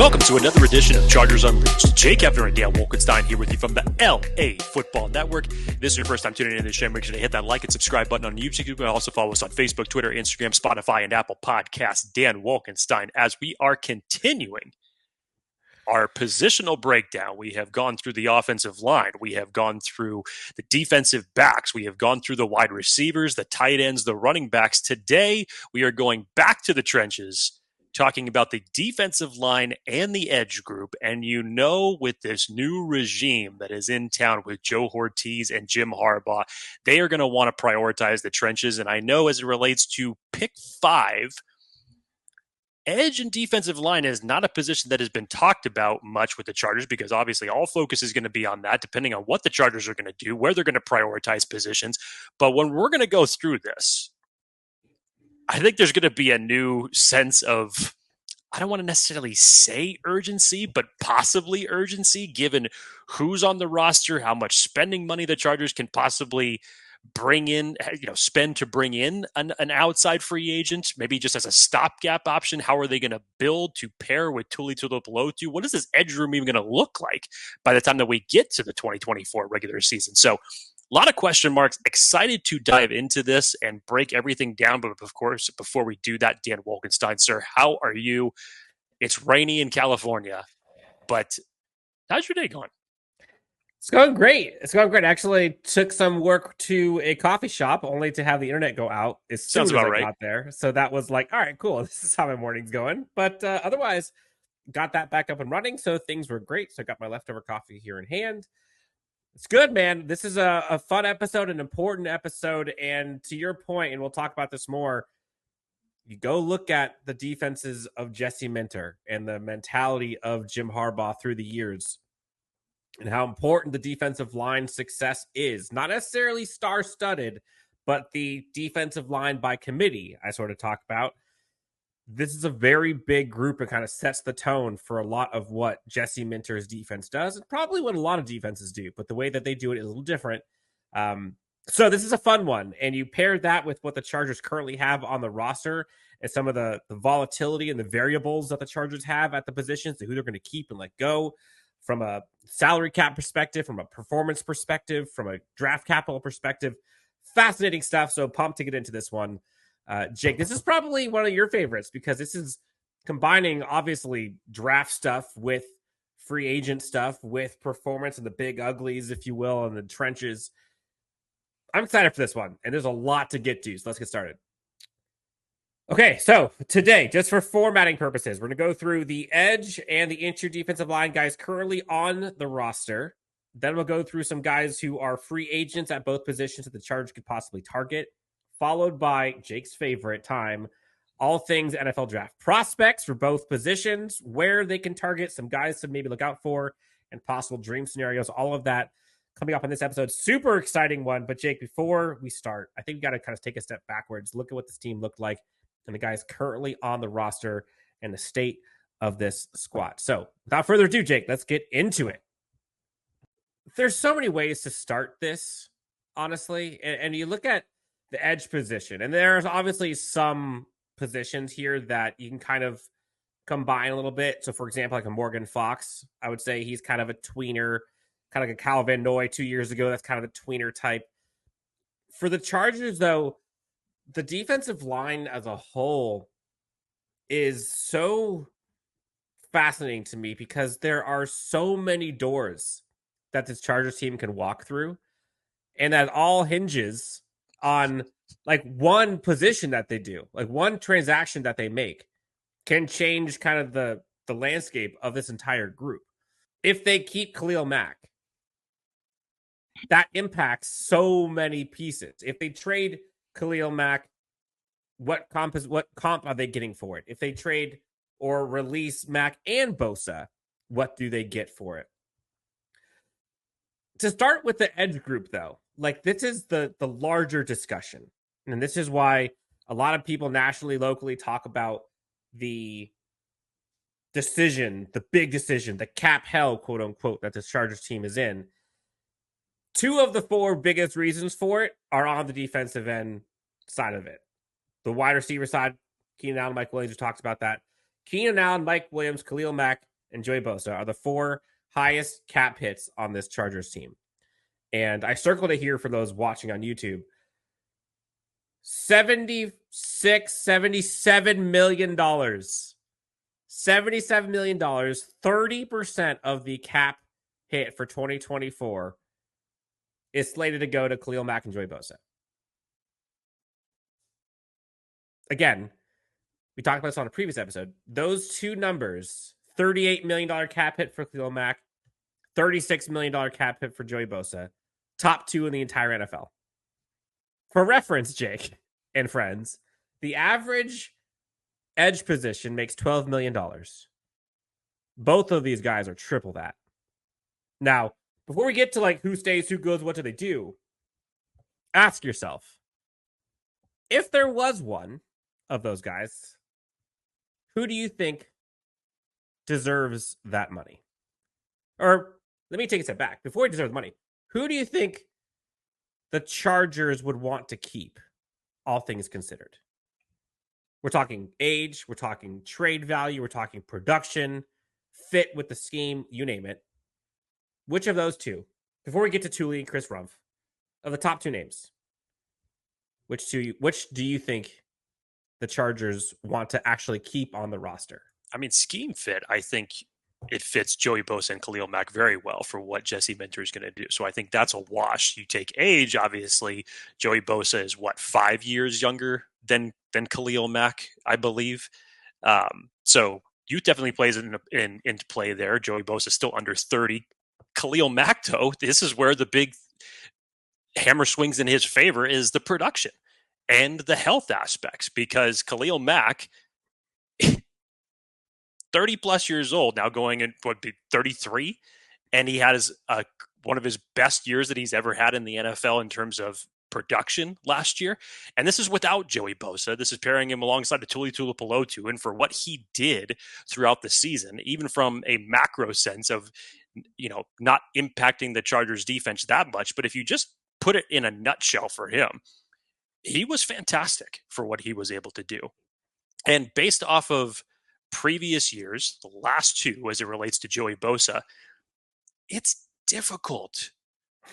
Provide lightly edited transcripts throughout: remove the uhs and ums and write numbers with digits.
Welcome to another edition of Chargers Unleashed. Jake Hefner and Dan Wolkenstein here with you from the LAFB Network. If this is your first time tuning in to the show, make sure to hit that like and subscribe button on YouTube. You can also follow us on Facebook, Twitter, Instagram, Spotify, and Apple Podcasts. Dan Wolkenstein, as we are continuing our positional breakdown. We have gone through the offensive line. We have gone through the defensive backs. We have gone through the wide receivers, the tight ends, the running backs. Today, we are going back to the trenches, talking about the defensive line and the edge group. And you know, with this new regime that is in town with Joe Ortiz and Jim Harbaugh, they are going to want to prioritize the trenches. And I know as it relates to pick 5, edge and defensive line is not a position that has been talked about much with the Chargers, because obviously all focus is going to be on that, depending on what the Chargers are going to do, where they're going to prioritize positions. But when we're going to go through this, I think there's going to be a new sense of, I don't want to necessarily say urgency, but possibly urgency, given who's on the roster, how much spending money the Chargers can possibly bring in, spend to bring in an outside free agent, maybe just as a stopgap option. How are they going to build to pair with Tuli Tuipulotu? What is this edge room even going to look like by the time that we get to the 2024 regular season? So a lot of question marks. Excited to dive into this and break everything down. But of course, before we do that, Dan Wolkenstein, sir, how are you? It's rainy in California, but how's your day going? It's going great. Actually took some work to a coffee shop only to have the internet go out as soon as I got there. So that was like, all right, cool. This is how my morning's going. But otherwise, got that back up and running. So things were great. So I got my leftover coffee here in hand. It's good, man. This is a fun episode, an important episode. And to your point, and we'll talk about this more, you go look at the defenses of Jesse Minter and the mentality of Jim Harbaugh through the years and how important the defensive line success is. Not necessarily star-studded, but the defensive line by committee I sort of talk about. This is a very big group and kind of sets the tone for a lot of what Jesse Minter's defense does, and probably what a lot of defenses do, but the way that they do it is a little different. So this is a fun one, and you pair that with what the Chargers currently have on the roster and some of the volatility and the variables that the Chargers have at the positions, who they're going to keep and let go from a salary cap perspective, from a performance perspective, from a draft capital perspective. Fascinating stuff, so pumped to get into this one. Jake, this is probably one of your favorites because this is combining, obviously, draft stuff with free agent stuff, with performance and the big uglies, if you will, and the trenches. I'm excited for this one, and there's a lot to get to, so let's get started. Okay, so today, just for formatting purposes, we're going to go through the edge and the interior defensive line guys currently on the roster. Then we'll go through some guys who are free agents at both positions that the Chargers could possibly target, followed by Jake's favorite time, all things NFL draft prospects for both positions, where they can target, some guys to maybe look out for, and possible dream scenarios, all of that coming up in this episode. Super exciting one. But Jake, before we start, I think we got to kind of take a step backwards, look at what this team looked like and the guys currently on the roster and the state of this squad. So without further ado, Jake, let's get into it. There's so many ways to start this, honestly. And you look at the edge position, and there's obviously some positions here that you can kind of combine a little bit. So for example, like a Morgan Fox, I would say he's kind of a tweener, kind of like a Kyle Van Noy 2 years ago. That's kind of a tweener type. For the Chargers, though, the defensive line as a whole is so fascinating to me because there are so many doors that this Chargers team can walk through, and that all hinges on like one position that they do, like one transaction that they make can change kind of the landscape of this entire group. If they keep Khalil Mack, that impacts so many pieces. If they trade Khalil Mack, what comp are they getting for it? If they trade or release Mack and BOSA, what do they get for it? To start with the edge group, though, like this is the larger discussion. And this is why a lot of people nationally, locally talk about the decision, the big decision, the cap hell, quote unquote, that the Chargers team is in. 2 of the 4 biggest reasons for it are on the defensive end side of it. The wide receiver side, Keenan Allen, Mike Williams, we talked about that. Keenan Allen, Mike Williams, Khalil Mack, and Joey Bosa are the 4 highest cap hits on this Chargers team. And I circled it here for those watching on YouTube. $77 million. $77 million, 30% of the cap hit for 2024 is slated to go to Khalil Mack and Joey Bosa. Again, we talked about this on a previous episode. Those two numbers, $38 million cap hit for Khalil Mack, $36 million cap hit for Joey Bosa, top 2 in the entire NFL. For reference, Jake and friends, the average edge position makes $12 million. Both of these guys are triple that. Now, before we get to like who stays, who goes, what do they do, ask yourself, if there was one of those guys, who do you think deserves that money? Or let me take a step back. Before he deserves money, who do you think the Chargers would want to keep, all things considered? We're talking age, we're talking trade value, we're talking production, fit with the scheme, you name it. Which of those two, before we get to Thule and Chris Rumpf, of the top 2 names, which do you think the Chargers want to actually keep on the roster? I mean, scheme fit, I think it fits Joey Bosa and Khalil Mack very well for what Jesse Minter is going to do. So I think that's a wash. You take age, obviously, Joey Bosa is 5 years younger than Khalil Mack, I believe. So youth definitely plays into play there. Joey Bosa is still under 30. Khalil Mack, though, this is where the big hammer swings in his favor is the production and the health aspects, because Khalil Mack, 30 plus years old now, going in would be 33, and he had one of his best years that he's ever had in the NFL in terms of production last year. And this is without Joey Bosa. This is pairing him alongside the Tuli Tuipulotu. And for what he did throughout the season, even from a macro sense of, not impacting the Chargers defense that much, but if you just put it in a nutshell for him, he was fantastic for what he was able to do. And based off of previous years, the last 2, as it relates to Joey Bosa, it's difficult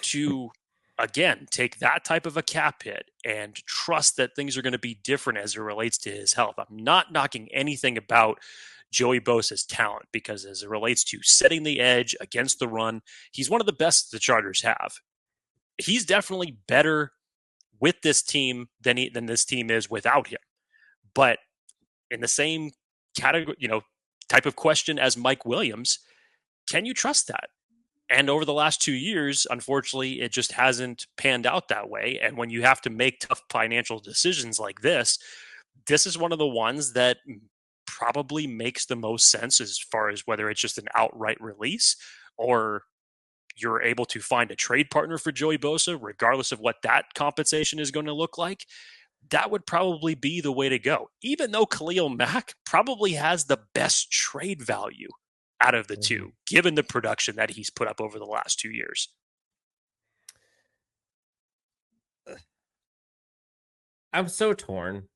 to, again, take that type of a cap hit and trust that things are going to be different as it relates to his health. I'm not knocking anything about Joey Bosa's talent, because as it relates to setting the edge against the run, he's one of the best the Chargers have. He's definitely better with this team than this team is without him. But in the same category, type of question as Mike Williams, can you trust that? And over the last 2 years, unfortunately, it just hasn't panned out that way. And when you have to make tough financial decisions like this is one of the ones that probably makes the most sense, as far as whether it's just an outright release or you're able to find a trade partner for Joey Bosa, regardless of what that compensation is going to look like. That would probably be the way to go, even though Khalil Mack probably has the best trade value out of the 2, given the production that he's put up over the last 2 years. I'm so torn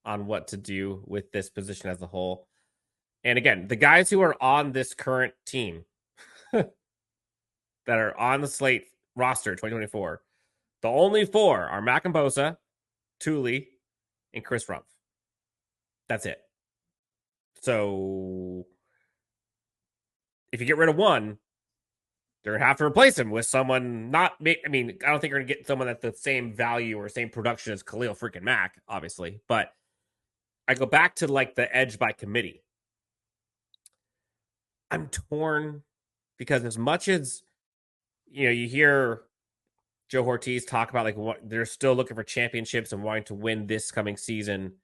on what to do with this position as a whole. And again, the guys who are on this current team that are on the slate roster 2024, the only 4 are Mack and Bosa, Thule, and Chris Rumpf. That's it. So if you get rid of one, they're going to have to replace him with someone I don't think you're going to get someone at the same value or same production as Khalil freaking Mack, obviously. But I go back to like the edge by committee. I'm torn because as much as, you hear Joe Ortiz talk about they're still looking for championships and wanting to win this coming season.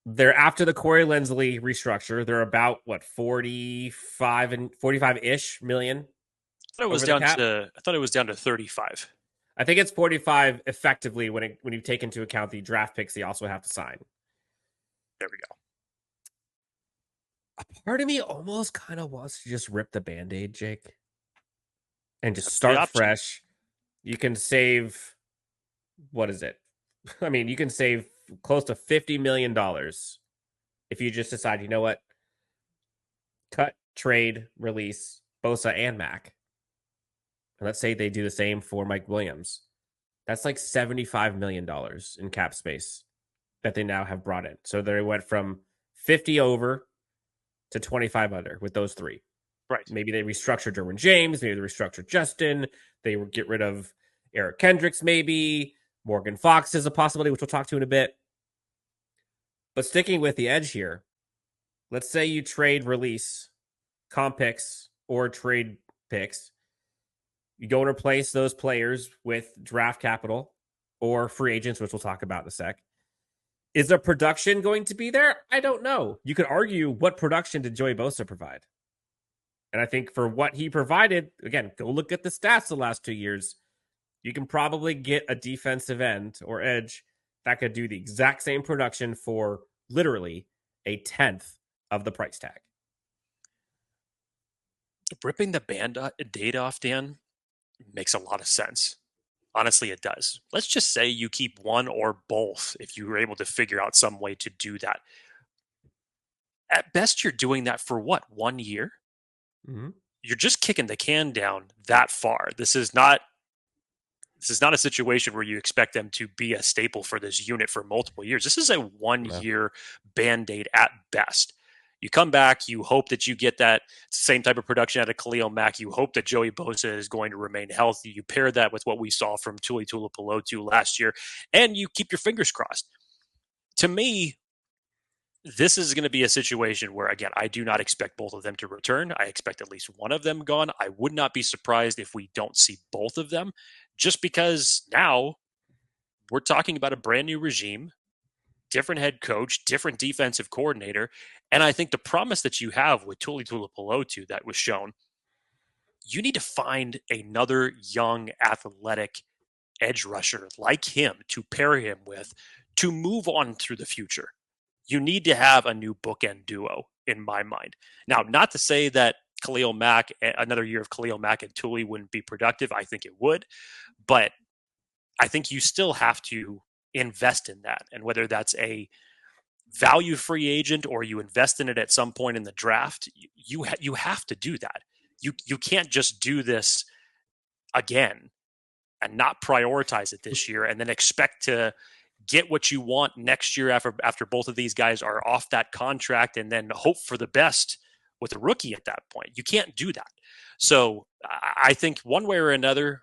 They're after the Corey Linsley restructure. They're about 45-ish million. I thought it was down to 35. I think it's 45 effectively when you take into account the draft picks they also have to sign. There we go. A part of me almost kind of wants to just rip the Band-Aid, Jake, and just start fresh. You can save, what is it? I mean, you can save close to $50 million if you just decide, you know what? cut, trade, release Bosa and Mack. And let's say they do the same for Mike Williams. That's like $75 million in cap space that they now have brought in. So they went from 50 over to 25 under with those three. Right. Maybe they restructured Derwin James. Maybe they restructured Justin. They would get rid of Eric Kendricks, maybe. Morgan Fox is a possibility, which we'll talk to in a bit. But sticking with the edge here, let's say you trade release comp picks or trade picks. You go and replace those players with draft capital or free agents, which we'll talk about in a sec. Is the production going to be there? I don't know. You could argue, what production did Joey Bosa provide? And I think for what he provided, again, go look at the stats the last 2 years. You can probably get a defensive end or edge that could do the exact same production for literally a tenth of the price tag. Ripping the Band-Aid off, Dan, makes a lot of sense. Honestly, it does. Let's just say you keep one or both if you were able to figure out some way to do that. At best, you're doing that for what, 1 year? Mm-hmm. You're just kicking the can down that far. This is not a situation where you expect them to be a staple for this unit for multiple years. This is a 1 year Band-Aid at best. You come back, you hope that you get that same type of production out of Khalil Mack. You hope that Joey Bosa is going to remain healthy. You pair that with what we saw from Tuli Tuipulotu last year, and you keep your fingers crossed. To me, this is going to be a situation where, again, I do not expect both of them to return. I expect at least one of them gone. I would not be surprised if we don't see both of them, just because now we're talking about a brand new regime, different head coach, different defensive coordinator. And I think the promise that you have with Tuli Tuipulotu that was shown, you need to find another young, athletic edge rusher like him to pair him with to move on through the future. You need to have a new bookend duo, in my mind. Now, not to say that Khalil Mack, another year of Khalil Mack and Tuli wouldn't be productive. I think it would. But I think you still have to invest in that. And whether that's a value free agent or you invest in it at some point in the draft, you have to do that. You can't just do this again and not prioritize it this year and then expect to get what you want next year after both of these guys are off that contract and then hope for the best with a rookie at that point. You can't do that. So I think one way or another,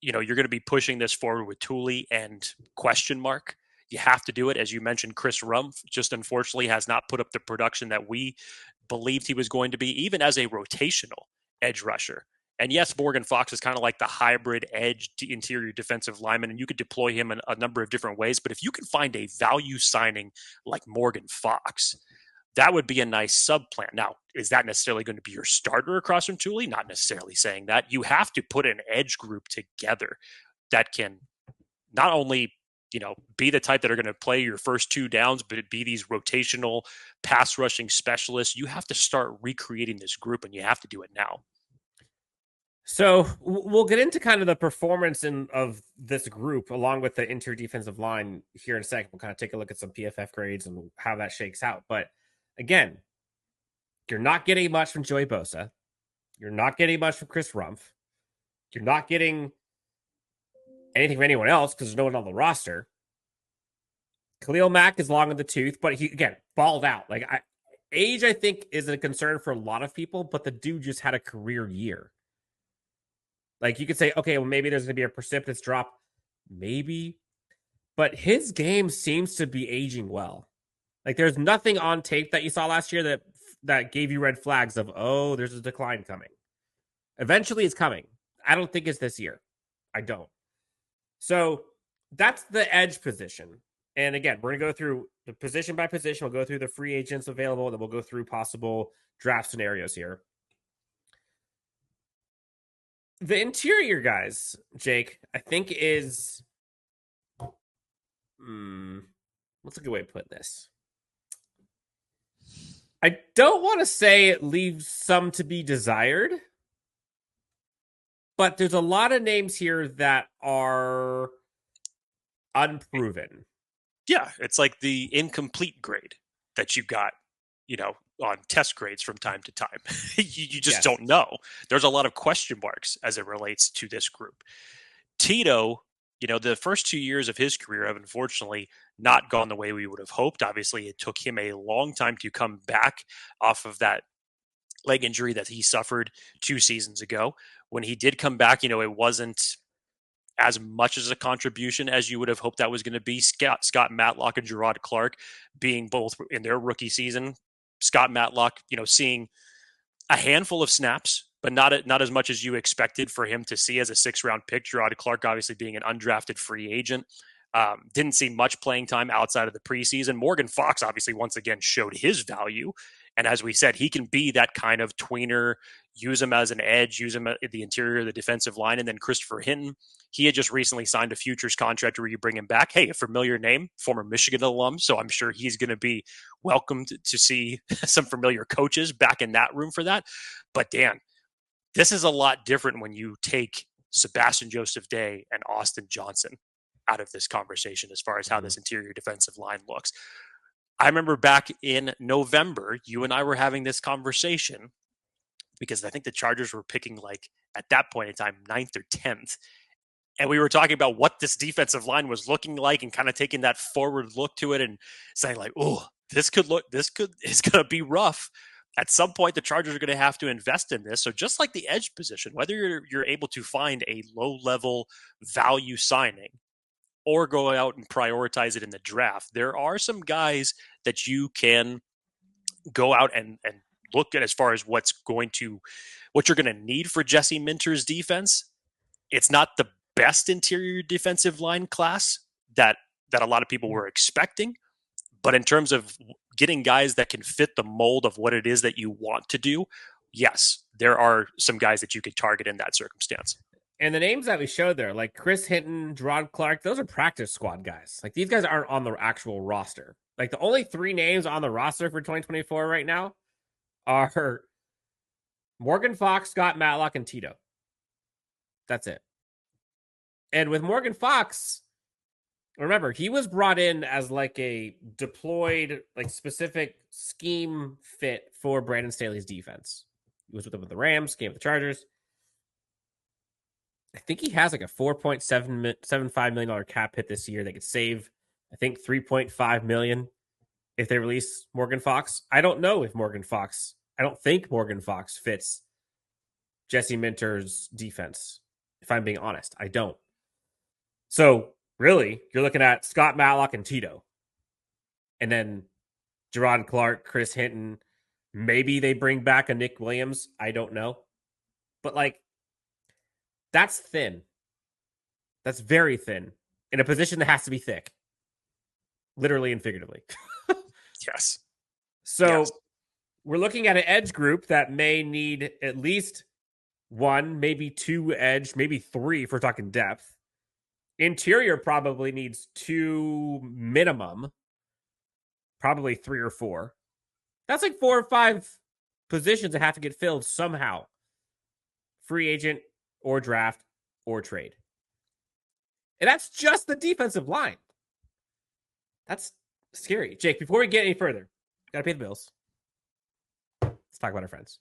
you're going to be pushing this forward with Tuli and question mark. You have to do it. As you mentioned, Chris Rumph just unfortunately has not put up the production that we believed he was going to be, even as a rotational edge rusher. And yes, Morgan Fox is kind of like the hybrid edge interior defensive lineman, and you could deploy him in a number of different ways. But if you can find a value signing like Morgan Fox, that would be a nice sub-plan. Now, is that necessarily going to be your starter across from Tuli? Not necessarily saying that. You have to put an edge group together that can not only be the type that are going to play your first two downs, but be these rotational pass rushing specialists. You have to start recreating this group, and you have to do it now. So we'll get into kind of the performance of this group along with the interior defensive line here in a second. We'll kind of take a look at some PFF grades and how that shakes out. But again, you're not getting much from Joey Bosa. You're not getting much from Chris Rumph. You're not getting anything from anyone else because there's no one on the roster. Khalil Mack is long in the tooth, but he, again, balled out. Age, I think, is a concern for a lot of people, but the dude just had a career year. You could say, okay, well, maybe there's going to be a precipitous drop. Maybe. But his game seems to be aging well. There's nothing on tape that you saw last year that gave you red flags of, oh, there's a decline coming. Eventually it's coming. I don't think it's this year. I don't. So that's the edge position. And again, we're going to go through the position by position. We'll go through the free agents available, and then we'll go through possible draft scenarios here. The interior guys, Jake, I think is what's a good way to put this? I don't want to say it leaves some to be desired, but there's a lot of names here that are unproven. Yeah, it's like the incomplete grade that you got, on test grades from time to time. You just don't know. There's a lot of question marks as it relates to this group. Tito, the first 2 years of his career have unfortunately not gone the way we would have hoped. Obviously, it took him a long time to come back off of that leg injury that he suffered 2 seasons ago. When he did come back, it wasn't as much as a contribution as you would have hoped that was going to be. Scott Matlock and Gerard Clark being both in their rookie season. Scott Matlock, seeing a handful of snaps, but not as much as you expected for him to see as a 6th-round pick. Gerard Clark obviously being an undrafted free agent. Didn't see much playing time outside of the preseason. Morgan Fox obviously once again showed his value. And as we said, he can be that kind of tweener, use him as an edge, use him at the interior of the defensive line. And then Christopher Hinton, he had just recently signed a futures contract where you bring him back. Hey, a familiar name, former Michigan alum. So I'm sure he's going to be welcomed to see some familiar coaches back in that room for that. But Dan, this is a lot different when you take Sebastian Joseph Day and Austin Johnson out of this conversation as far as how this interior defensive line looks. I remember back in November, you and I were having this conversation because I think the Chargers were picking, like, at that point in time, 9th or 10th. And we were talking about what this defensive line was looking like and kind of taking that forward look to it and saying, like, oh, it's going to be rough. At some point, the Chargers are going to have to invest in this. So just like the edge position, whether you're able to find a low-level value signing or go out and prioritize it in the draft, there are some guys that you can go out and look at as far as what you're going to need for Jesse Minter's defense. It's not the best interior defensive line class that a lot of people were expecting, but in terms of getting guys that can fit the mold of what it is that you want to do, yes, there are some guys that you could target in that circumstance. And the names that we showed there, like Chris Hinton, Gerard Clark, those are practice squad guys. Like, these guys aren't on the actual roster. Like, the only 3 names on the roster for 2024 right now are Morgan Fox, Scott Matlock, and Tito. That's it. And with Morgan Fox, remember, he was brought in as like a deployed, like, specific scheme fit for Brandon Staley's defense. He was with the Rams, came with the Chargers. I think he has like a $4.75 million cap hit this year. They could save, I think, $3.5 million if they release Morgan Fox. I don't think Morgan Fox fits Jesse Minter's defense. If I'm being honest, I don't. So really, you're looking at Scott Matlock and Tito, and then Gerard Clark, Chris Hinton. Maybe they bring back a Nick Williams. I don't know, but like, that's thin. That's very thin in a position that has to be thick, literally and figuratively. Yes. So we're looking at an edge group that may need at least 1, maybe 2 edge, maybe 3 if we're talking depth. Interior probably needs 2 minimum, probably 3 or 4. That's like 4 or 5 positions that have to get filled somehow. Free agent, or draft, or trade. And that's just the defensive line. That's scary. Jake, before we get any further, gotta pay the bills. Let's talk about our friends.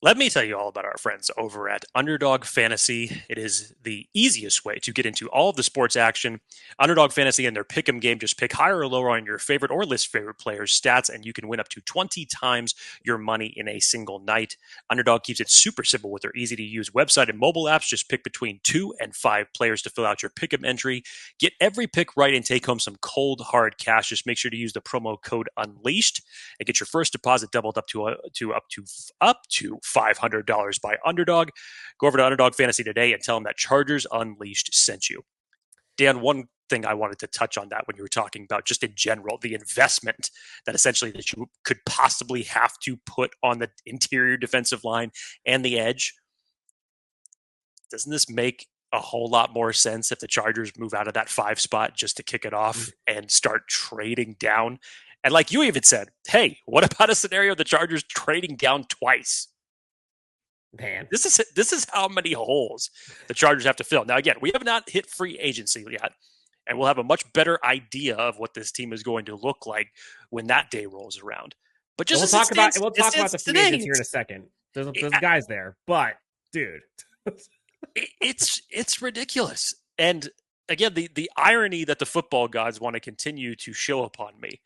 Let me tell you all about our friends over at Underdog Fantasy. It is the easiest way to get into all of the sports action. Underdog Fantasy and their pick'em game, just pick higher or lower on your favorite or list favorite players' stats, and you can win up to 20 times your money in a single night. Underdog keeps it super simple with their easy-to-use website and mobile apps. Just pick between 2 and 5 players to fill out your pick'em entry. Get every pick right and take home some cold, hard cash. Just make sure to use the promo code UNLEASHED and get your first deposit doubled up to $500 by Underdog. Go over to Underdog Fantasy today and tell them that Chargers Unleashed sent you. Dan, one thing I wanted to touch on that when you were talking about just in general, the investment that essentially that you could possibly have to put on the interior defensive line and the edge. Doesn't this make a whole lot more sense if the Chargers move out of that 5 spot just to kick it off and start trading down? And like you even said, hey, what about a scenario the Chargers trading down twice? Man, this is how many holes the Chargers have to fill. Now, again, we have not hit free agency yet, and we'll have a much better idea of what this team is going to look like when that day rolls around. But just we'll talk about the free agents here in a second. There's guys there, but dude, it's ridiculous. And again, the irony that the football gods want to continue to show upon me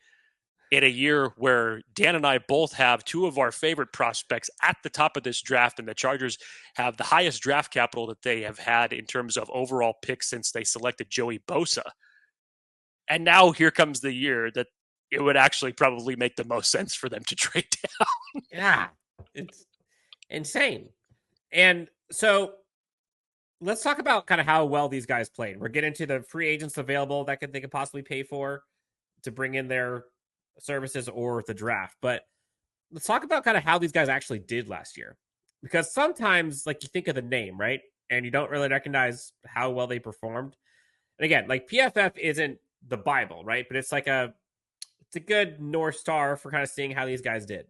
in a year where Dan and I both have two of our favorite prospects at the top of this draft, and the Chargers have the highest draft capital that they have had in terms of overall picks since they selected Joey Bosa. And now here comes the year that it would actually probably make the most sense for them to trade down. Yeah, it's insane. And so let's talk about kind of how well these guys played. We're getting to the free agents available that they could possibly pay for to bring in their services or the draft. But let's talk about kind of how these guys actually did last year. Because sometimes, like, you think of the name, right? And you don't really recognize how well they performed. And again, like, PFF isn't the Bible, right? But it's like it's a good North Star for kind of seeing how these guys did.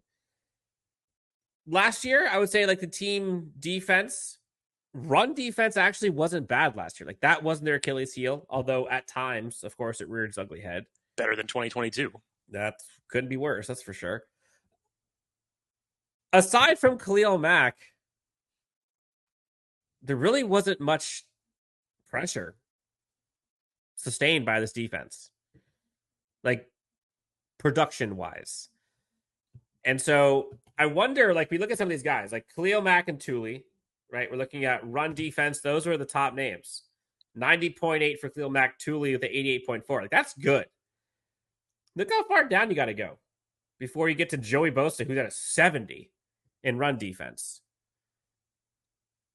Last year, I would say, like, the team defense, run defense actually wasn't bad last year. Like, that wasn't their Achilles heel, although at times, of course, it reared its ugly head. Better than 2022. That couldn't be worse, that's for sure. Aside from Khalil Mack, there really wasn't much pressure sustained by this defense, like, production-wise. And so I wonder, like, we look at some of these guys, like Khalil Mack and Thule, right? We're looking at run defense. Those are the top names. 90.8 for Khalil Mack, Thule with the 88.4. Like, that's good. Look how far down you got to go before you get to Joey Bosa, who's at a 70 in run defense.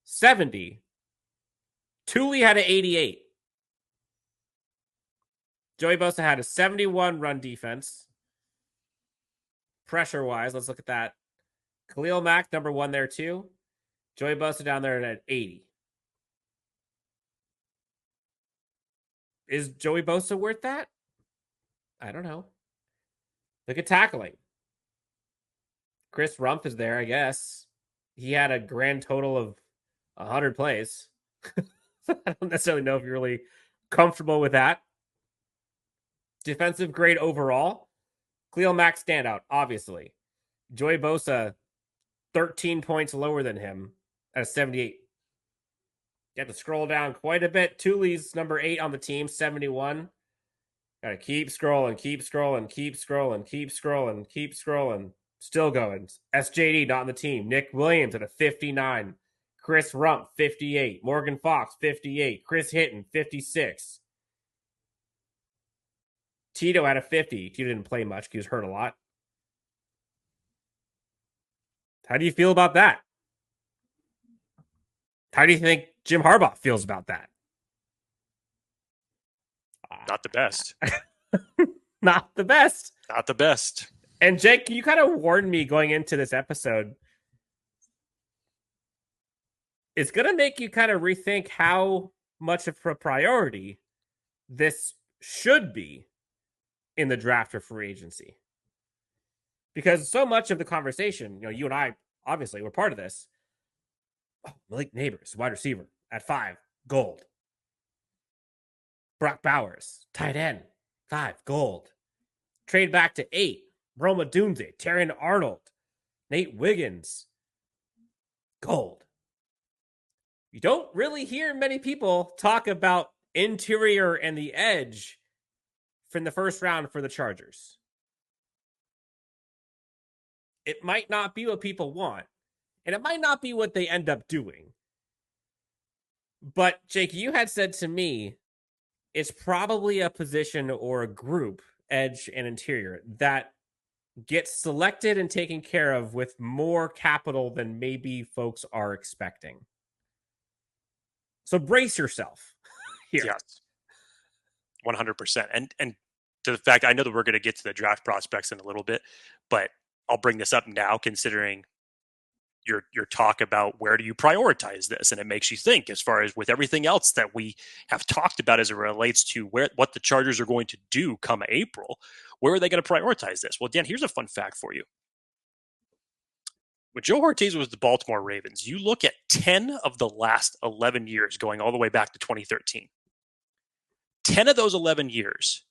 70. Thule had an 88. Joey Bosa had a 71 run defense. Pressure-wise, let's look at that. Khalil Mack, number one there too. Joey Bosa down there at 80. Is Joey Bosa worth that? I don't know. Look at tackling. Chris Rumph is there, I guess. He had a grand total of 100 plays. I don't necessarily know if you're really comfortable with that. Defensive grade overall. Khalil Mack standout, obviously. Joey Bosa, 13 points lower than him at a 78. You have to scroll down quite a bit. Thule's number 8 on the team, 71. Got to keep scrolling, keep scrolling, keep scrolling, keep scrolling, keep scrolling. Still going. SJD not on the team. Nick Williams at a 59. Chris Rumph, 58. Morgan Fox, 58. Chris Hitton, 56. Tito had a 50. Tito didn't play much. He was hurt a lot. How do you feel about that? How do you think Jim Harbaugh feels about that? Not the best. Not the best. Not the best. And Jake, you kind of warned me going into this episode. It's going to make you kind of rethink how much of a priority this should be in the draft or free agency. Because so much of the conversation, you and I, obviously, we're part of this. Oh, Malik Neighbors, wide receiver, at 5, gold. Brock Bowers, tight end, 5, gold. Trade back to 8, Roma Dunze, Terrion Arnold, Nate Wiggins, gold. You don't really hear many people talk about interior and the edge from the first round for the Chargers. It might not be what people want, and it might not be what they end up doing. But, Jake, you had said to me, it's probably a position or a group, edge and interior, that gets selected and taken care of with more capital than maybe folks are expecting. So brace yourself here. Yes, 100%. And to the fact, I know that we're going to get to the draft prospects in a little bit, but I'll bring this up now, considering your talk about where do you prioritize this, and it makes you think, as far as with everything else that we have talked about as it relates to what the Chargers are going to do come April. Where are they going to prioritize this? Well, Dan, here's a fun fact for you. When Joe Hortiz was the Baltimore Ravens, you look at 10 of the last 11 years, going all the way back to 2013. 10 of those 11 years,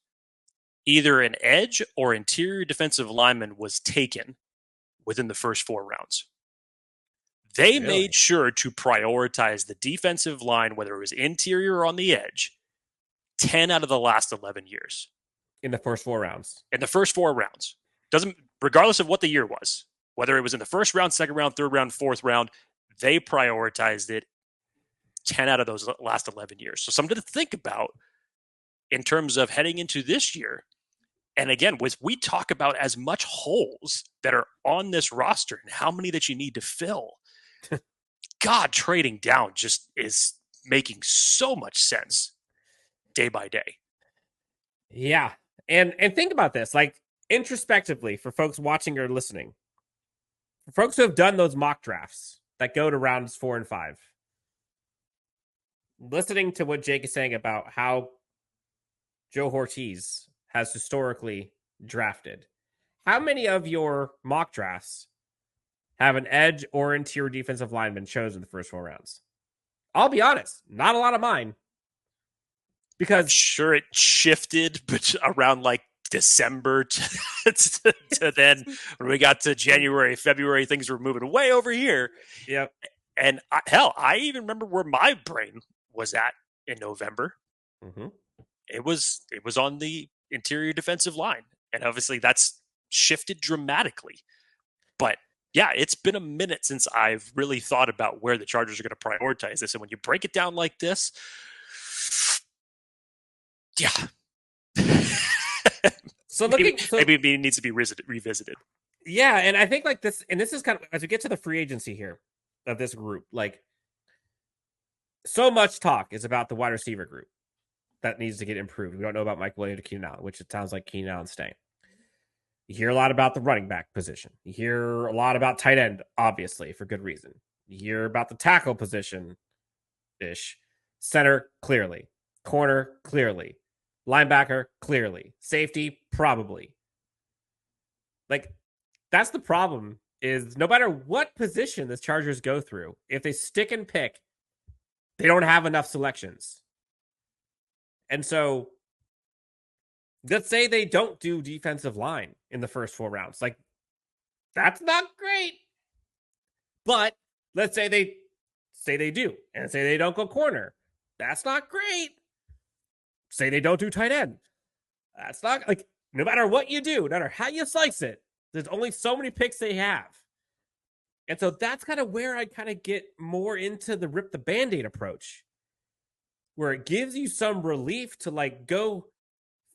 either an edge or interior defensive lineman was taken within the first 4 rounds. They made sure to prioritize the defensive line, whether it was interior or on the edge, 10 out of the last 11 years. In the first 4 rounds. In the first 4 rounds. Regardless of what the year was, whether it was in the first round, second round, third round, fourth round, they prioritized it 10 out of those last 11 years. So something to think about in terms of heading into this year. And again, we talk about as much holes that are on this roster and how many that you need to fill. God, trading down just is making so much sense day by day. Yeah. And think about this, like introspectively for folks watching or listening, for folks who have done those mock drafts that go to rounds 4 and 5, listening to what Jake is saying about how Joe Ortiz has historically drafted, how many of your mock drafts have an edge or interior defensive lineman chosen in the first 4 rounds? I'll be honest, not a lot of mine. Because I'm sure it shifted but around like December to then when we got to January, February, things were moving way over here. Yep. And I even remember where my brain was at in November. Mm-hmm. It was on the interior defensive line. And obviously that's shifted dramatically. But yeah, it's been a minute since I've really thought about where the Chargers are going to prioritize this. And when you break it down like this, yeah. So maybe it needs to be revisited. Yeah, and I think like this, and this is kind of as we get to the free agency here of this group, like so much talk is about the wide receiver group that needs to get improved. We don't know about Mike Williams or Keenan Allen, which it sounds like Keenan Allen's staying. You hear a lot about the running back position. You hear a lot about tight end, obviously, for good reason. You hear about the tackle position-ish. Center, clearly. Corner, clearly. Linebacker, clearly. Safety, probably. Like, that's the problem, is no matter what position the Chargers go through, if they stick and pick, they don't have enough selections. And so, let's say they don't do defensive line in the first 4 rounds. Like, that's not great. But let's say they do, and say they don't go corner. That's not great. Say they don't do tight end. That's not, like, no matter what you do, no matter how you slice it, there's only so many picks they have. And so that's kind of where I kind of get more into the rip the Band-Aid approach, where it gives you some relief to like go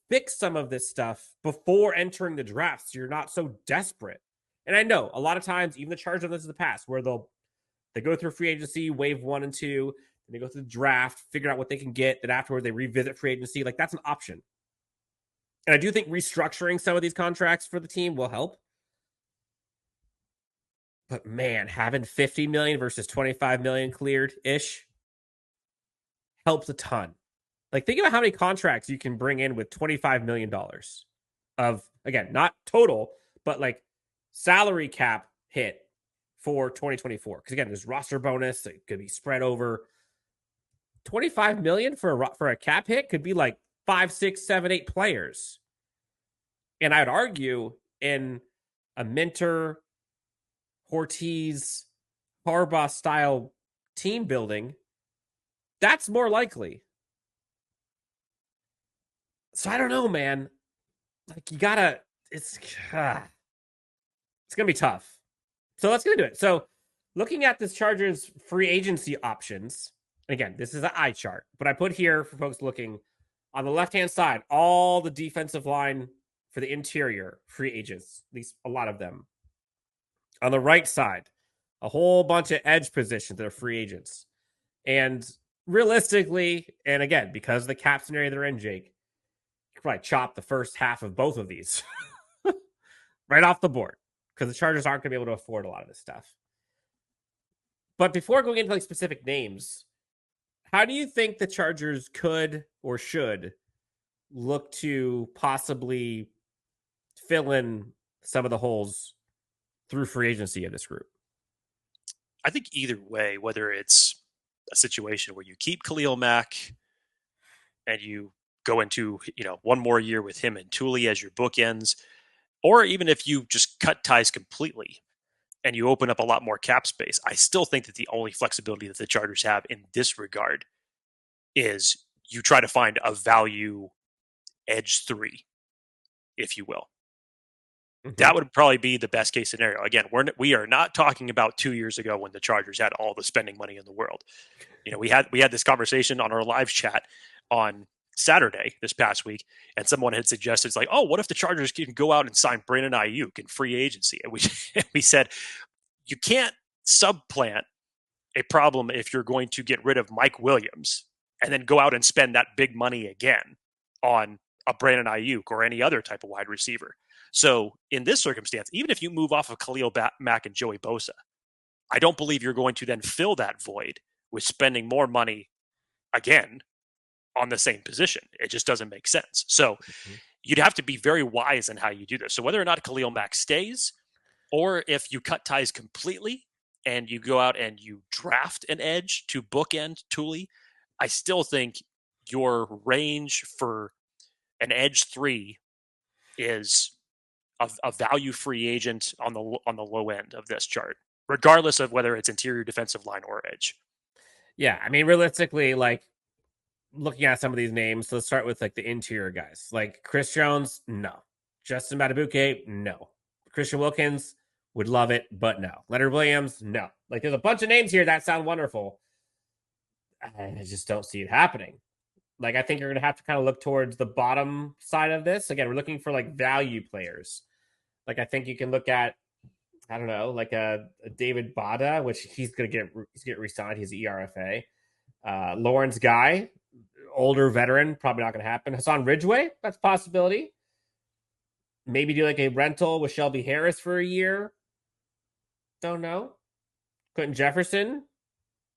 fix some of this stuff before entering the draft, so you're not so desperate. And I know a lot of times, even the Chargers of this in the past, where they go through free agency, wave 1 and 2, and they go through the draft, figure out what they can get, then afterward they revisit free agency. Like, that's an option. And I do think restructuring some of these contracts for the team will help. But man, having $50 million versus $25 million cleared-ish helps a ton. Like, think about how many contracts you can bring in with $25 million of, again, not total, but like salary cap hit for 2024. Because again, there's roster bonus. It could be spread over. $25 million for a cap hit could be like 5, 6, 7, 8 players. And I'd argue in a Minter, Ortiz, Harbaugh style team building, that's more likely. So I don't know, man. Like, you gotta, it's gonna be tough. So let's get into it. So looking at this Chargers free agency options, and again, this is an eye chart, but I put here for folks looking on the left-hand side, all the defensive line for the interior free agents, at least a lot of them. On the right side, a whole bunch of edge positions that are free agents. And realistically, and again, because of the cap scenario they're in, Jake, you could probably chop the first half of both of these right off the board, because the Chargers aren't going to be able to afford a lot of this stuff. But before going into like specific names, how do you think the Chargers could or should look to possibly fill in some of the holes through free agency of this group? I think either way, whether it's a situation where you keep Khalil Mack and you go into, one more year with him and Thule as your bookends, or even if you just cut ties completely and you open up a lot more cap space. I still think that the only flexibility that the Chargers have in this regard is you try to find a value edge 3, if you will. Mm-hmm. That would probably be the best case scenario. Again, we are not talking about 2 years ago when the Chargers had all the spending money in the world. We had this conversation on our live chat on Saturday this past week, and someone had suggested, it's like, oh, what if the Chargers can go out and sign Brandon Ayuk in free agency? And we said, you can't supplant a problem if you're going to get rid of Mike Williams and then go out and spend that big money again on a Brandon Ayuk or any other type of wide receiver. So in this circumstance, even if you move off of Khalil Mack and Joey Bosa, I don't believe you're going to then fill that void with spending more money again on the same position. It just doesn't make sense. So you'd have to be very wise in how you do this. So whether or not Khalil Mack stays, or if you cut ties completely and you go out and you draft an edge to bookend Thule, I still think your range for an edge 3 is a value free agent on the low end of this chart, regardless of whether it's interior defensive line or edge. Yeah, I mean, realistically, like looking at some of these names, let's start with like the interior guys. Like Chris Jones, no. Justin Madubuike, no. Christian Wilkins, would love it, but no. Leonard Williams, no. Like there's a bunch of names here that sound wonderful. I just don't see it happening. Like I think you're going to have to kind of look towards the bottom side of this. Again, we're looking for like value players. Like I think you can look at, I don't know, like a David Bada, which he's going to get re-signed. He's the ERFA. Lawrence Guy, older veteran, probably not going to happen. Hassan Ridgeway, that's a possibility. Maybe do like a rental with Shelby Harris for a year. Don't know. Quentin Jefferson,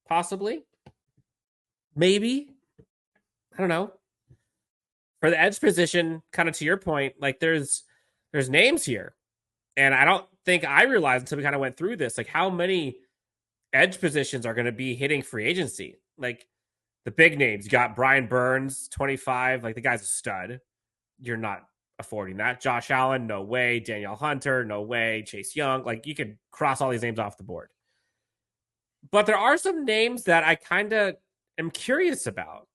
possibly. Maybe. I don't know. For the edge position, kind of to your point, like there's names here. And I don't think I realized until we kind of went through this, like how many edge positions are going to be hitting free agency. Like the big names, you got Brian Burns, 25, like the guy's a stud. You're not affording that. Josh Allen, no way. Danielle Hunter, no way. Chase Young, like you could cross all these names off the board. But there are some names that I kind of am curious about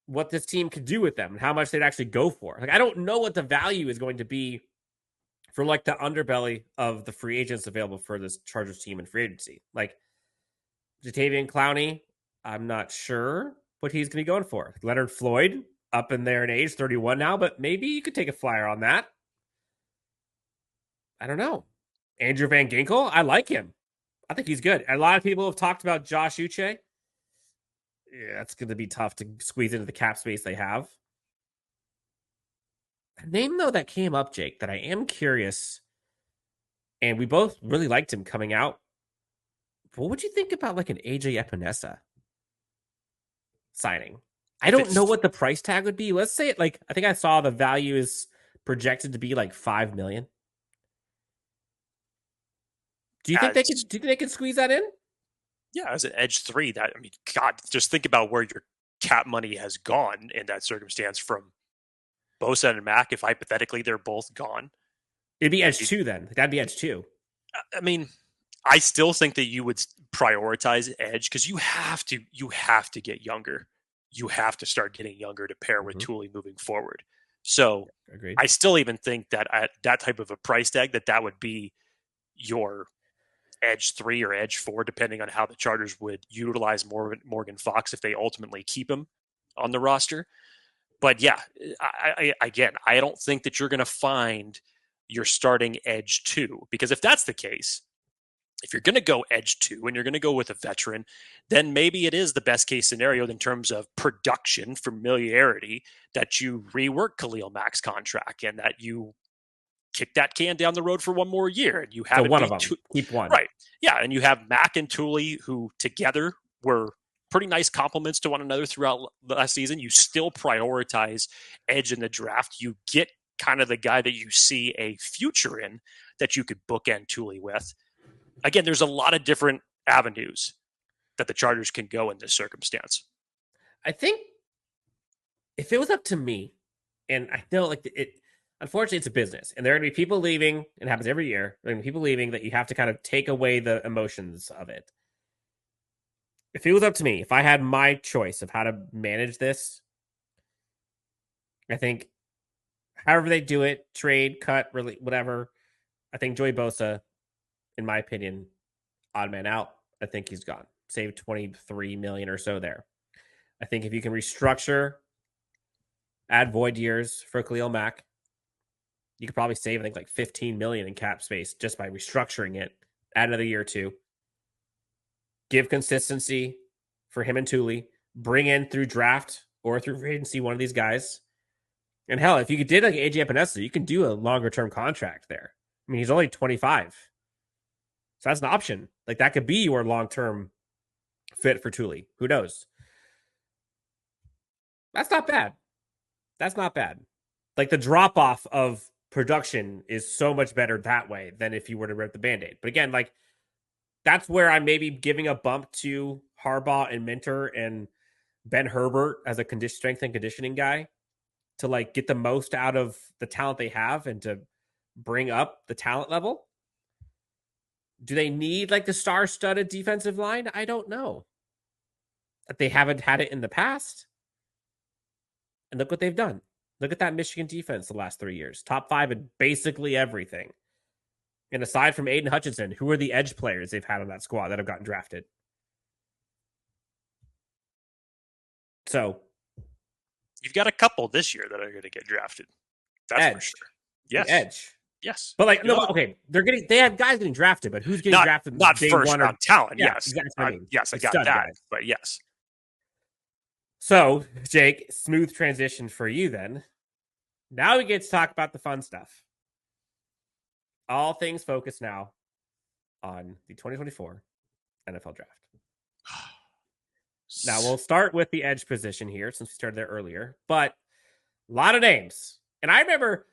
what this team could do with them and how much they'd actually go for. Like I don't know what the value is going to be for like the underbelly of the free agents available for this Chargers team in free agency. Like Jatavian Clowney, I'm not sure what he's going to be going for. Leonard Floyd, up in there in age, 31 now, but maybe you could take a flyer on that. I don't know. Andrew Van Ginkel, I like him. I think he's good. A lot of people have talked about Josh Uche. Yeah, that's going to be tough to squeeze into the cap space they have. A name, though, that came up, Jake, that I am curious, and we both really liked him coming out. What would you think about like an AJ Epinesa signing? I don't know what the price tag would be. Let's say it like, I think I saw the value is projected to be like $5 million. Do you think they can squeeze that in? Yeah, as an edge 3, that, I mean, God, just think about where your cap money has gone in that circumstance from Bosa and Mack. If hypothetically they're both gone, it'd be edge 2 then. That'd be edge 2. I mean, I still think that you would prioritize edge because you have to get younger. You have to start getting younger to pair with Thule moving forward. So agreed. I still even think that at that type of a price tag, that would be your edge 3 or edge 4, depending on how the Chargers would utilize Morgan Fox if they ultimately keep him on the roster. But yeah, I don't think that you're going to find your starting edge 2, because if that's the case, if you're going to go edge 2 and you're going to go with a veteran, then maybe it is the best case scenario in terms of production, familiarity, that you rework Khalil Mack's contract and that you kick that can down the road for one more year. And you have one of them. Keep one. Right. Yeah. And you have Mack and Thule, who together were pretty nice compliments to one another throughout last season. You still prioritize edge in the draft. You get kind of the guy that you see a future in that you could bookend Thule with. Again, there's a lot of different avenues that the Chargers can go in this circumstance. I think if it was up to me, and I know like unfortunately, it's a business, and there are going to be people leaving. It happens every year. There are going to be people leaving that you have to kind of take away the emotions of it. If it was up to me, if I had my choice of how to manage this, I think however they do it, trade, cut, really, whatever. I think Joey Bosa, in my opinion, odd man out. I think he's gone. Save 23 million or so there. I think if you can restructure, add void years for Khalil Mack, you could probably save, I think, like 15 million in cap space just by restructuring it. Add another year or two. Give consistency for him and Thule. Bring in through draft or through free agency one of these guys. And hell, if you did like AJ Epinesa, you can do a longer term contract there. I mean, he's only 25. So that's an option. Like that could be your long term fit for Thule. Who knows? That's not bad. That's not bad. Like the drop off of production is so much better that way than if you were to rip the band-aid. But again, like that's where I'm maybe giving a bump to Harbaugh and Minter and Ben Herbert as a strength and conditioning guy to like get the most out of the talent they have and to bring up the talent level. Do they need like the star-studded defensive line? I don't know. That they haven't had it in the past. And look what they've done. Look at that Michigan defense the last 3 years. Top 5 in basically everything. And aside from Aiden Hutchinson, who are the edge players they've had on that squad that have gotten drafted? So you've got a couple this year that are going to get drafted. That's edge. For sure. Yes. Edge. Yes. But like, no, okay, they have guys getting drafted, but who's getting drafted? Not first round talent. Yeah, yes. Exactly I mean. Yes, I got that. Guys. But yes. So, Jake, smooth transition for you then. Now we get to talk about the fun stuff. All things focused now on the 2024 NFL Draft. Now, we'll start with the edge position here since we started there earlier, but a lot of names. And I remember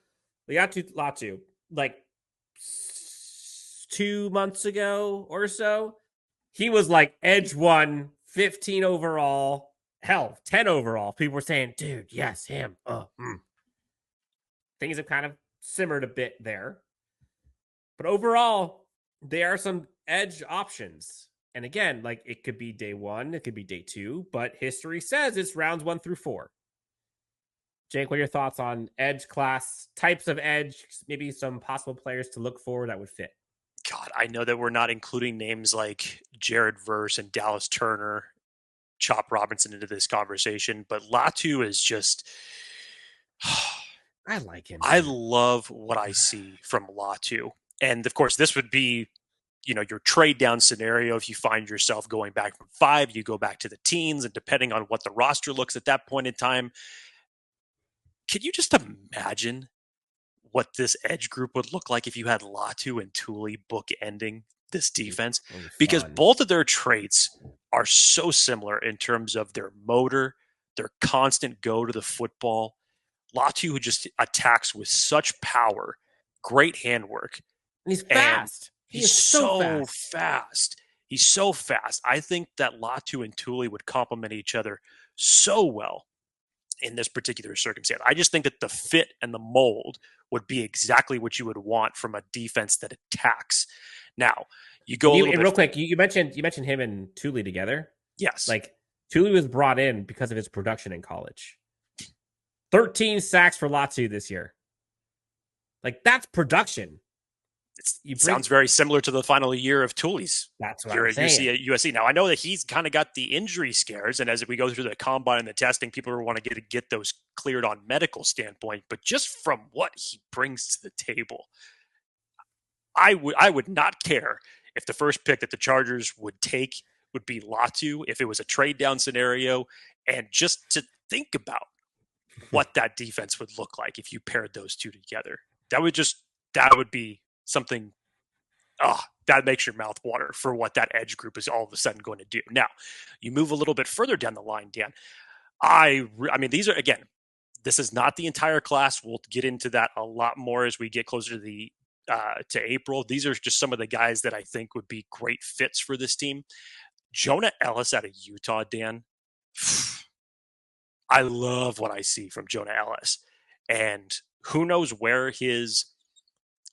Latu, like 2 months ago or so, he was like edge 1, 15 overall, hell, 10 overall. People were saying, dude, yes, him. Things have kind of simmered a bit there. But overall, there are some edge options. And again, like it could be day 1, it could be day 2, but history says it's rounds 1 through 4. Jake, what are your thoughts on edge class, types of edge, maybe some possible players to look for that would fit? God, I know that we're not including names like Jared Verse and Dallas Turner, Chop Robinson into this conversation, but Latu is just... I like him. I love what I see from Latu. And of course, this would be, your trade down scenario. If you find yourself going back from 5, you go back to the teens, and depending on what the roster looks at that point in time, can you just imagine what this edge group would look like if you had Latu and Thule bookending this defense? Because both of their traits are so similar in terms of their motor, their constant go to the football. Latu, who just attacks with such power, great handwork. And he's fast. He's so fast. He's so fast. I think that Latu and Thule would complement each other so well in this particular circumstance. I just think that the fit and the mold would be exactly what you would want from a defense that attacks. Now, you go real quick. You mentioned him and Thule together. Yes. Like Thule was brought in because of his production in college. 13 sacks for Latu this year. Like that's production. It sounds very similar to the final year of Thule's. That's what I'm saying. At USC. Now, I know that he's kind of got the injury scares, and as we go through the combine and the testing, people want to get those cleared on medical standpoint. But just from what he brings to the table, I would not care if the first pick that the Chargers would take would be Latu, if it was a trade down scenario, and just to think about what that defense would look like if you paired those two together. That would be something that makes your mouth water for what that edge group is all of a sudden going to do. Now, you move a little bit further down the line, Dan. I mean, these are, again, this is not the entire class. We'll get into that a lot more as we get closer to to April. These are just some of the guys that I think would be great fits for this team. Jonah Ellis out of Utah, Dan. I love what I see from Jonah Ellis. And who knows where his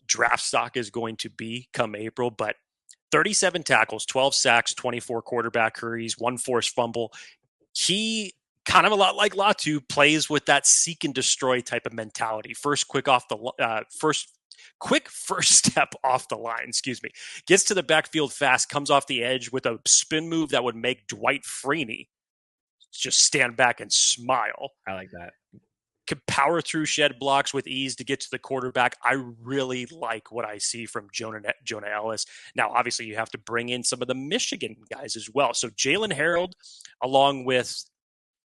draft stock is going to be come April, but 37 tackles, 12 sacks, 24 quarterback hurries, 1 forced fumble. He kind of a lot like Latu plays with that seek and destroy type of mentality. Quick first step off the line, gets to the backfield fast, comes off the edge with a spin move that would make Dwight Freeney just stand back and smile. I like that. Could power through shed blocks with ease to get to the quarterback. I really like what I see from Jonah Ellis. Now, obviously, you have to bring in some of the Michigan guys as well. So Jalen Harold, along with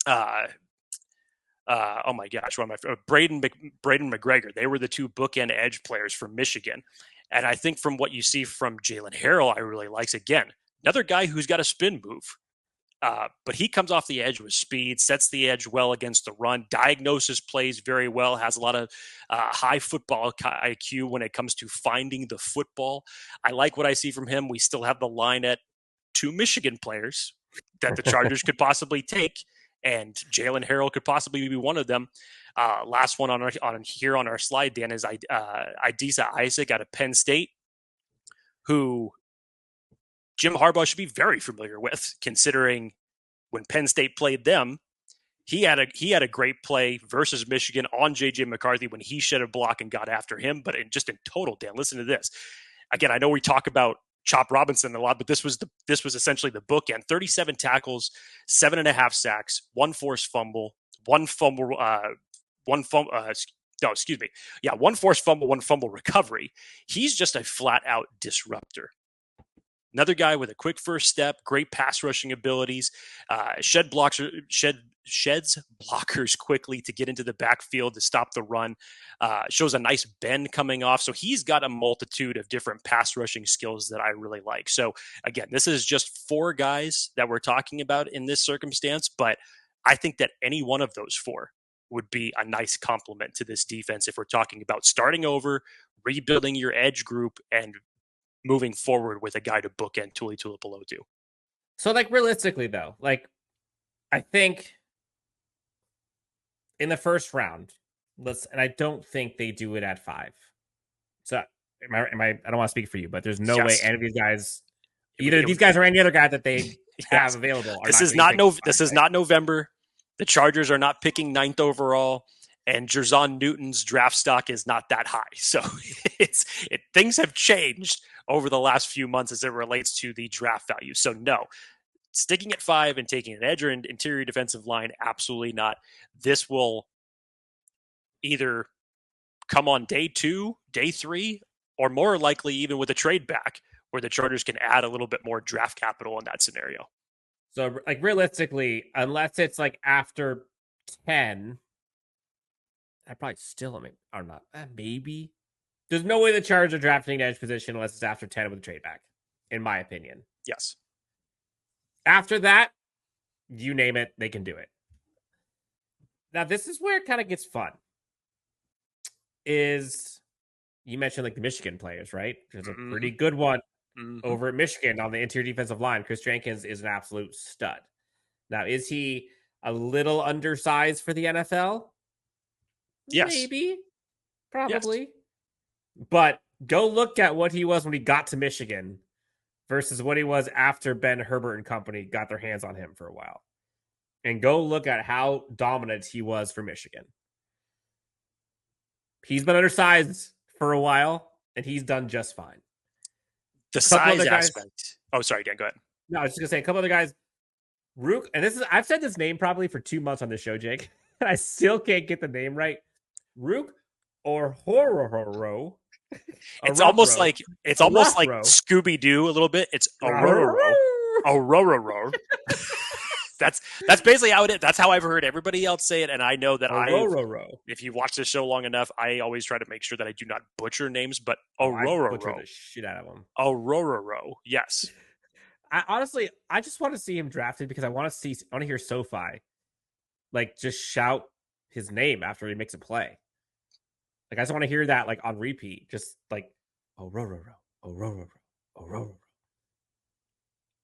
oh my gosh, Braden McGregor. They were the two bookend edge players for Michigan. And I think from what you see from Jalen Harold, I really likes, again, another guy who's got a spin move. But he comes off the edge with speed, sets the edge well against the run, diagnoses plays very well, has a lot of high football IQ when it comes to finding the football. I like what I see from him. We still have the line at 2 Michigan players that the Chargers could possibly take, and Jalen Harold could possibly be one of them. Last one on our slide, Dan, is Idisa Isaac out of Penn State, who Jim Harbaugh should be very familiar with, considering when Penn State played them, he had a great play versus Michigan on J.J. McCarthy when he shed a block and got after him. But in total, Dan, listen to this. Again, I know we talk about Chop Robinson a lot, but this was essentially the bookend. 37 tackles, 7.5 sacks, 1 forced fumble, 1 forced fumble, 1 fumble recovery. He's just a flat out disruptor. Another guy with a quick first step, great pass rushing abilities, sheds blockers quickly to get into the backfield to stop the run, shows a nice bend coming off. So he's got a multitude of different pass rushing skills that I really like. So again, this is just 4 guys that we're talking about in this circumstance, but I think that any one of those 4 would be a nice complement to this defense if we're talking about starting over, rebuilding your edge group, and moving forward with a guy to bookend Tuli Tuipulotu. So, realistically, though, I think in the first round, and I don't think they do it at 5. So, I don't want to speak for you, but there's no way any of these guys, either these guys or any other guy that they have available. This is not November. The Chargers are not picking 9th overall. And Jerzon Newton's draft stock is not that high. So things have changed over the last few months as it relates to the draft value. So no, sticking at 5 and taking an edge or an interior defensive line, absolutely not. This will either come on day 2, day 3, or more likely even with a trade back where the Chargers can add a little bit more draft capital in that scenario. So realistically, unless it's after 10, I probably still, or not. Maybe. There's no way the Chargers are drafting an edge position unless it's after 10 with a trade back, in my opinion. Yes. After that, you name it, they can do it. Now, this is where it kind of gets fun. Is you mentioned the Michigan players, right? There's a pretty good one over at Michigan on the interior defensive line. Chris Jenkins is an absolute stud. Now, is he a little undersized for the NFL? Yes. Maybe. Probably. Yes. But go look at what he was when he got to Michigan versus what he was after Ben Herbert and company got their hands on him for a while. And go look at how dominant he was for Michigan. He's been undersized for a while, and he's done just fine. The size aspect. Oh, sorry, Dan, go ahead. No, I was just going to say a couple other guys. Rook, and I've said this name probably for 2 months on this show, Jake. And I still can't get the name right. Rook or Hororo. It's almost like Scooby-Doo a little bit. It's Ororo. That's basically how it is. That's how I've heard everybody else say it, and I know that if you watch this show long enough, I always try to make sure that I do not butcher names, but Ororo. I butcher the shit out of them. Ororo, yes. I just want to see him drafted because I want to hear SoFi just shout his name after he makes a play. I just want to hear that on repeat. Just Ororo.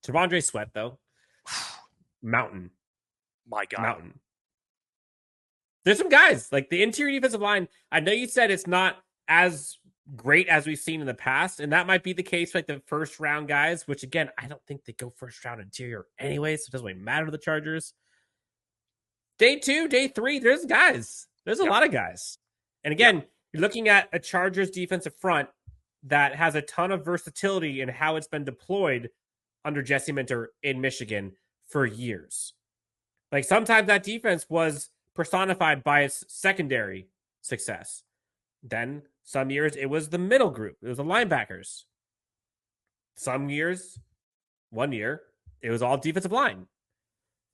T'Vondre Sweat though. Mountain. My God. Mountain. There's some guys like the interior defensive line. I know you said it's not as great as we've seen in the past, and that might be the case for like the first round guys, which again, I don't think they go first round interior anyway, so it doesn't really matter to the Chargers. Day 2, day 3, there's guys. There's a lot of guys. And again, you're looking at a Chargers defensive front that has a ton of versatility in how it's been deployed under Jesse Minter in Michigan for years. Like sometimes that defense was personified by its secondary success. Then some years it was the middle group. It was the linebackers. Some years, one year, it was all defensive line.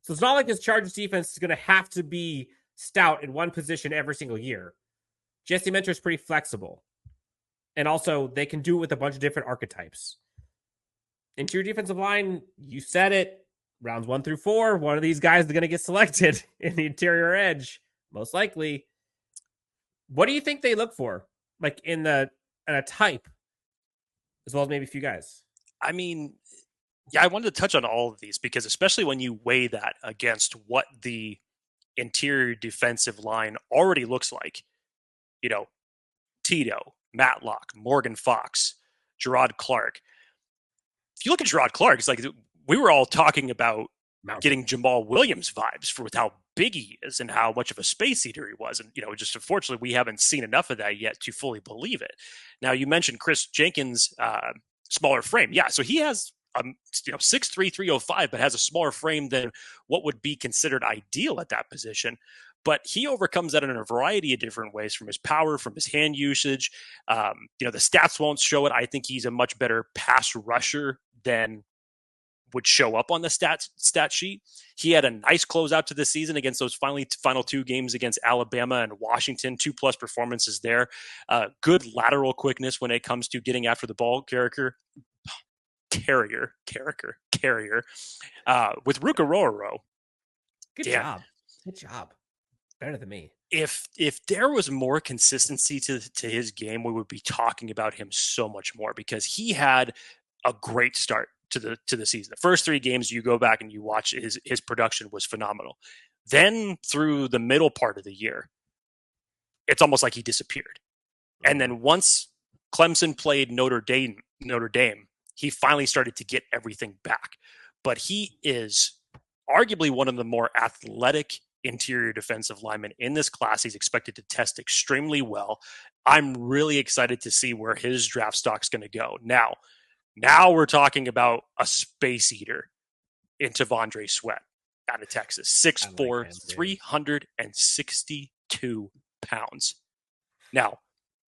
So it's not like this Chargers defense is going to have to be stout in one position every single year. Jesse Minter is pretty flexible. And also, they can do it with a bunch of different archetypes. Interior defensive line, you said it, rounds 1 through 4, one of these guys is going to get selected in the interior edge, most likely. What do you think they look for, like in a type, as well as maybe a few guys? I mean, yeah, I wanted to touch on all of these because especially when you weigh that against what the interior defensive line already looks like, you know, Tito, Matlock, Morgan Fox, Gerard Clark. If you look at Gerard Clark, it's like we were all talking about getting Jamal Williams vibes with how big he is and how much of a space eater he was. And, just unfortunately, we haven't seen enough of that yet to fully believe it. Now, you mentioned Chris Jenkins' smaller frame. Yeah, so he has 6'3", 305, but has a smaller frame than what would be considered ideal at that position. But he overcomes that in a variety of different ways, from his power, from his hand usage. The stats won't show it. I think he's a much better pass rusher than would show up on the stat sheet. He had a nice closeout to the season against those final 2 games against Alabama and Washington, 2+ performances there. Good lateral quickness when it comes to getting after the ball. Carrier. With Rukaroro. Good job. Better than me. If there was more consistency to his game, we would be talking about him so much more, because he had a great start to the season. The first 3 games, you go back and you watch, his production was phenomenal. Then through the middle part of the year, it's almost like he disappeared. And then once Clemson played Notre Dame, he finally started to get everything back. But he is arguably one of the more athletic interior defensive linemen in this class. He's expected to test extremely well. I'm really excited to see where his draft stock's going to go. Now we're talking about a space eater in T'Vondre Sweat out of Texas. 6'4", 362 pounds. Now,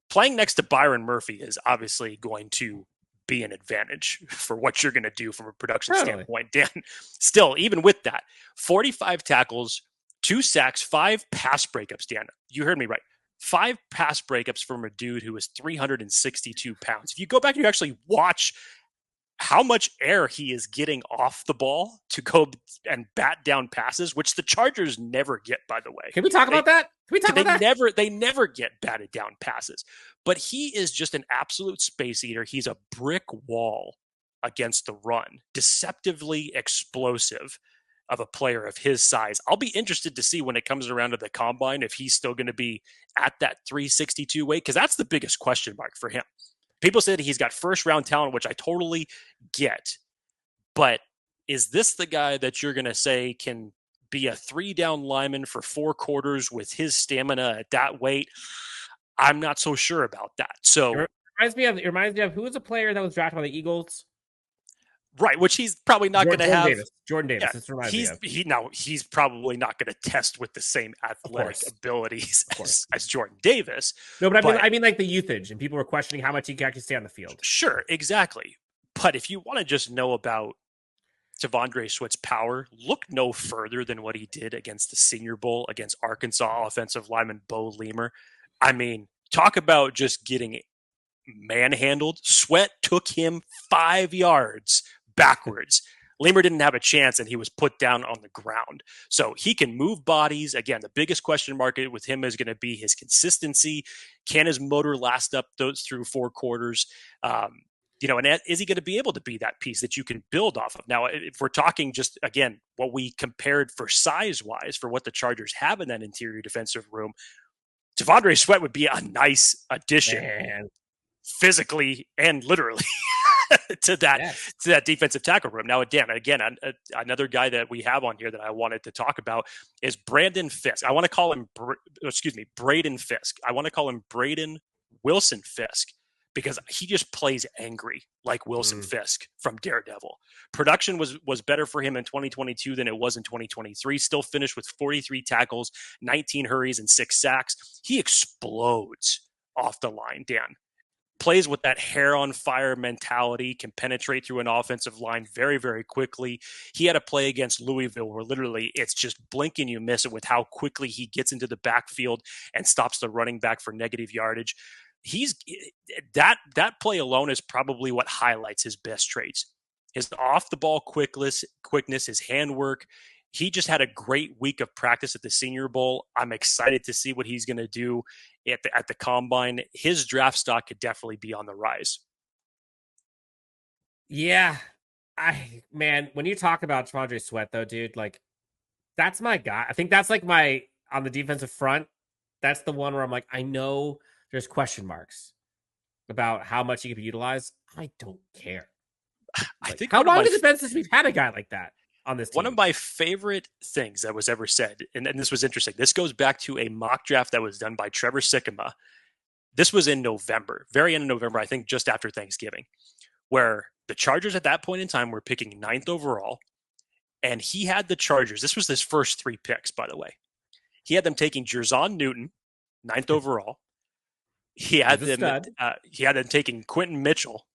playing next to Byron Murphy is obviously going to be an advantage for what you're going to do from a production standpoint. Dan, still, even with that, 45 tackles, 2 sacks, 5 pass breakups. Dan, you heard me right. 5 pass breakups from a dude who is 362 pounds. If you go back and you actually watch how much air he is getting off the ball to go and bat down passes, which the Chargers never get, by the way. Can we talk about that? They never get batted down passes. But he is just an absolute space eater. He's a brick wall against the run. Deceptively explosive of a player of his size. I'll be interested to see when it comes around to the combine if he's still going to be at that 362 weight, because that's the biggest question mark for him. People said he's got first-round talent, which I totally get. But is this the guy that you're going to say can be a 3-down lineman for 4 quarters with his stamina at that weight? I'm not so sure about that. So it reminds me of who was a player that was drafted by the Eagles? Right, which he's probably not going to have. Jordan Davis. Yeah, he's probably not going to test with the same athletic abilities as Jordan Davis. No, but I mean like the usage, and people were questioning how much he can actually stay on the field. Sure, exactly. But if you want to just know about T'Vondre Sweat's power, look no further than what he did against the Senior Bowl against Arkansas offensive lineman Bo Lemer. I mean, talk about just getting manhandled. Sweat took him 5 yards backwards. Lemer didn't have a chance, and he was put down on the ground. So he can move bodies. Again, the biggest question mark with him is going to be his consistency. Can his motor last up those through 4 quarters? And is he going to be able to be that piece that you can build off of? Now, if we're talking just, again, what we compared for size-wise for what the Chargers have in that interior defensive room, T'Vondre Sweat would be a nice addition, physically and literally, to that defensive tackle room. Now, again, another guy that we have on here that I wanted to talk about is Brandon Fisk. I want to call him, Braden Fisk. I want to call him Braden Wilson Fisk, because he just plays angry like Wilson Fisk from Daredevil. Production was better for him in 2022 than it was in 2023. Still finished with 43 tackles, 19 hurries, and 6 sacks. He explodes off the line, Dan. Plays with that hair on fire mentality, can penetrate through an offensive line very, very quickly. He had a play against Louisville where literally it's just blink and you miss it with how quickly he gets into the backfield and stops the running back for negative yardage. That play alone is probably what highlights his best traits. His off the ball quickness, his handwork. He just had a great week of practice at the Senior Bowl. I'm excited to see what he's going to do at the Combine. His draft stock could definitely be on the rise. Yeah. When you talk about T'Vondre Sweat though, dude, like that's my guy. I think that's like on the defensive front, that's the one where I'm like, I know there's question marks about how much he can be utilized. I don't care. I think how long has it been since we've had a guy like that on this team? One of my favorite things that was ever said, and this was interesting. This goes back to a mock draft that was done by Trevor Sikkema. This was in November, very end of November, I think just after Thanksgiving, where the Chargers at that point in time were picking 9th overall, and he had the Chargers. This was his first 3 picks, by the way. He had them taking Jerzon Newton, 9th overall. He had them taking Quentin Mitchell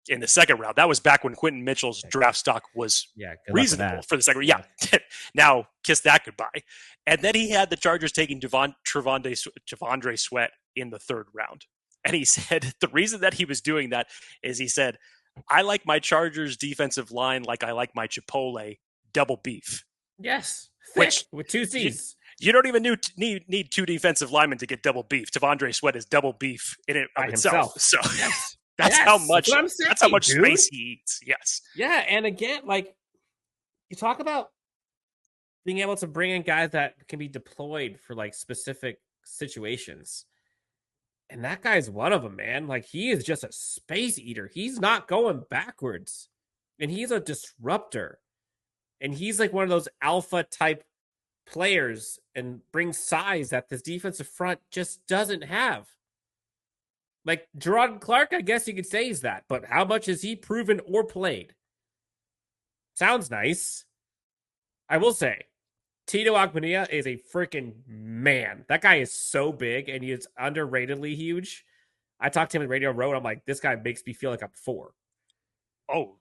in the 2nd round. That was back when Quentin Mitchell's draft stock was reasonable for the 2nd round. Yeah. Now, kiss that goodbye. And then he had the Chargers taking T'Vondre Sweat in the 3rd round. And he said the reason that he was doing that is he said, I like my Chargers defensive line like I like my Chipotle, double beef. Yes. Which with 2 C's. You don't even need 2 defensive linemen to get double beef. T'Vondre Sweat is double beef in it of itself. So that's how much space he eats. Yes. Yeah, and again, like you talk about being able to bring in guys that can be deployed for like specific situations. And that guy's one of them, man. Like he is just a space eater. He's not going backwards. And he's a disruptor. And he's like one of those alpha type players and brings size that this defensive front just doesn't have. Like Gerard Clark, I guess you could say is that, but how much has he proven or played? Sounds nice. I will say, Tito Agbonia is a freaking man. That guy is so big and he is underratedly huge. I talked to him at Radio Row and I'm like, this guy makes me feel like I'm 4. Oh,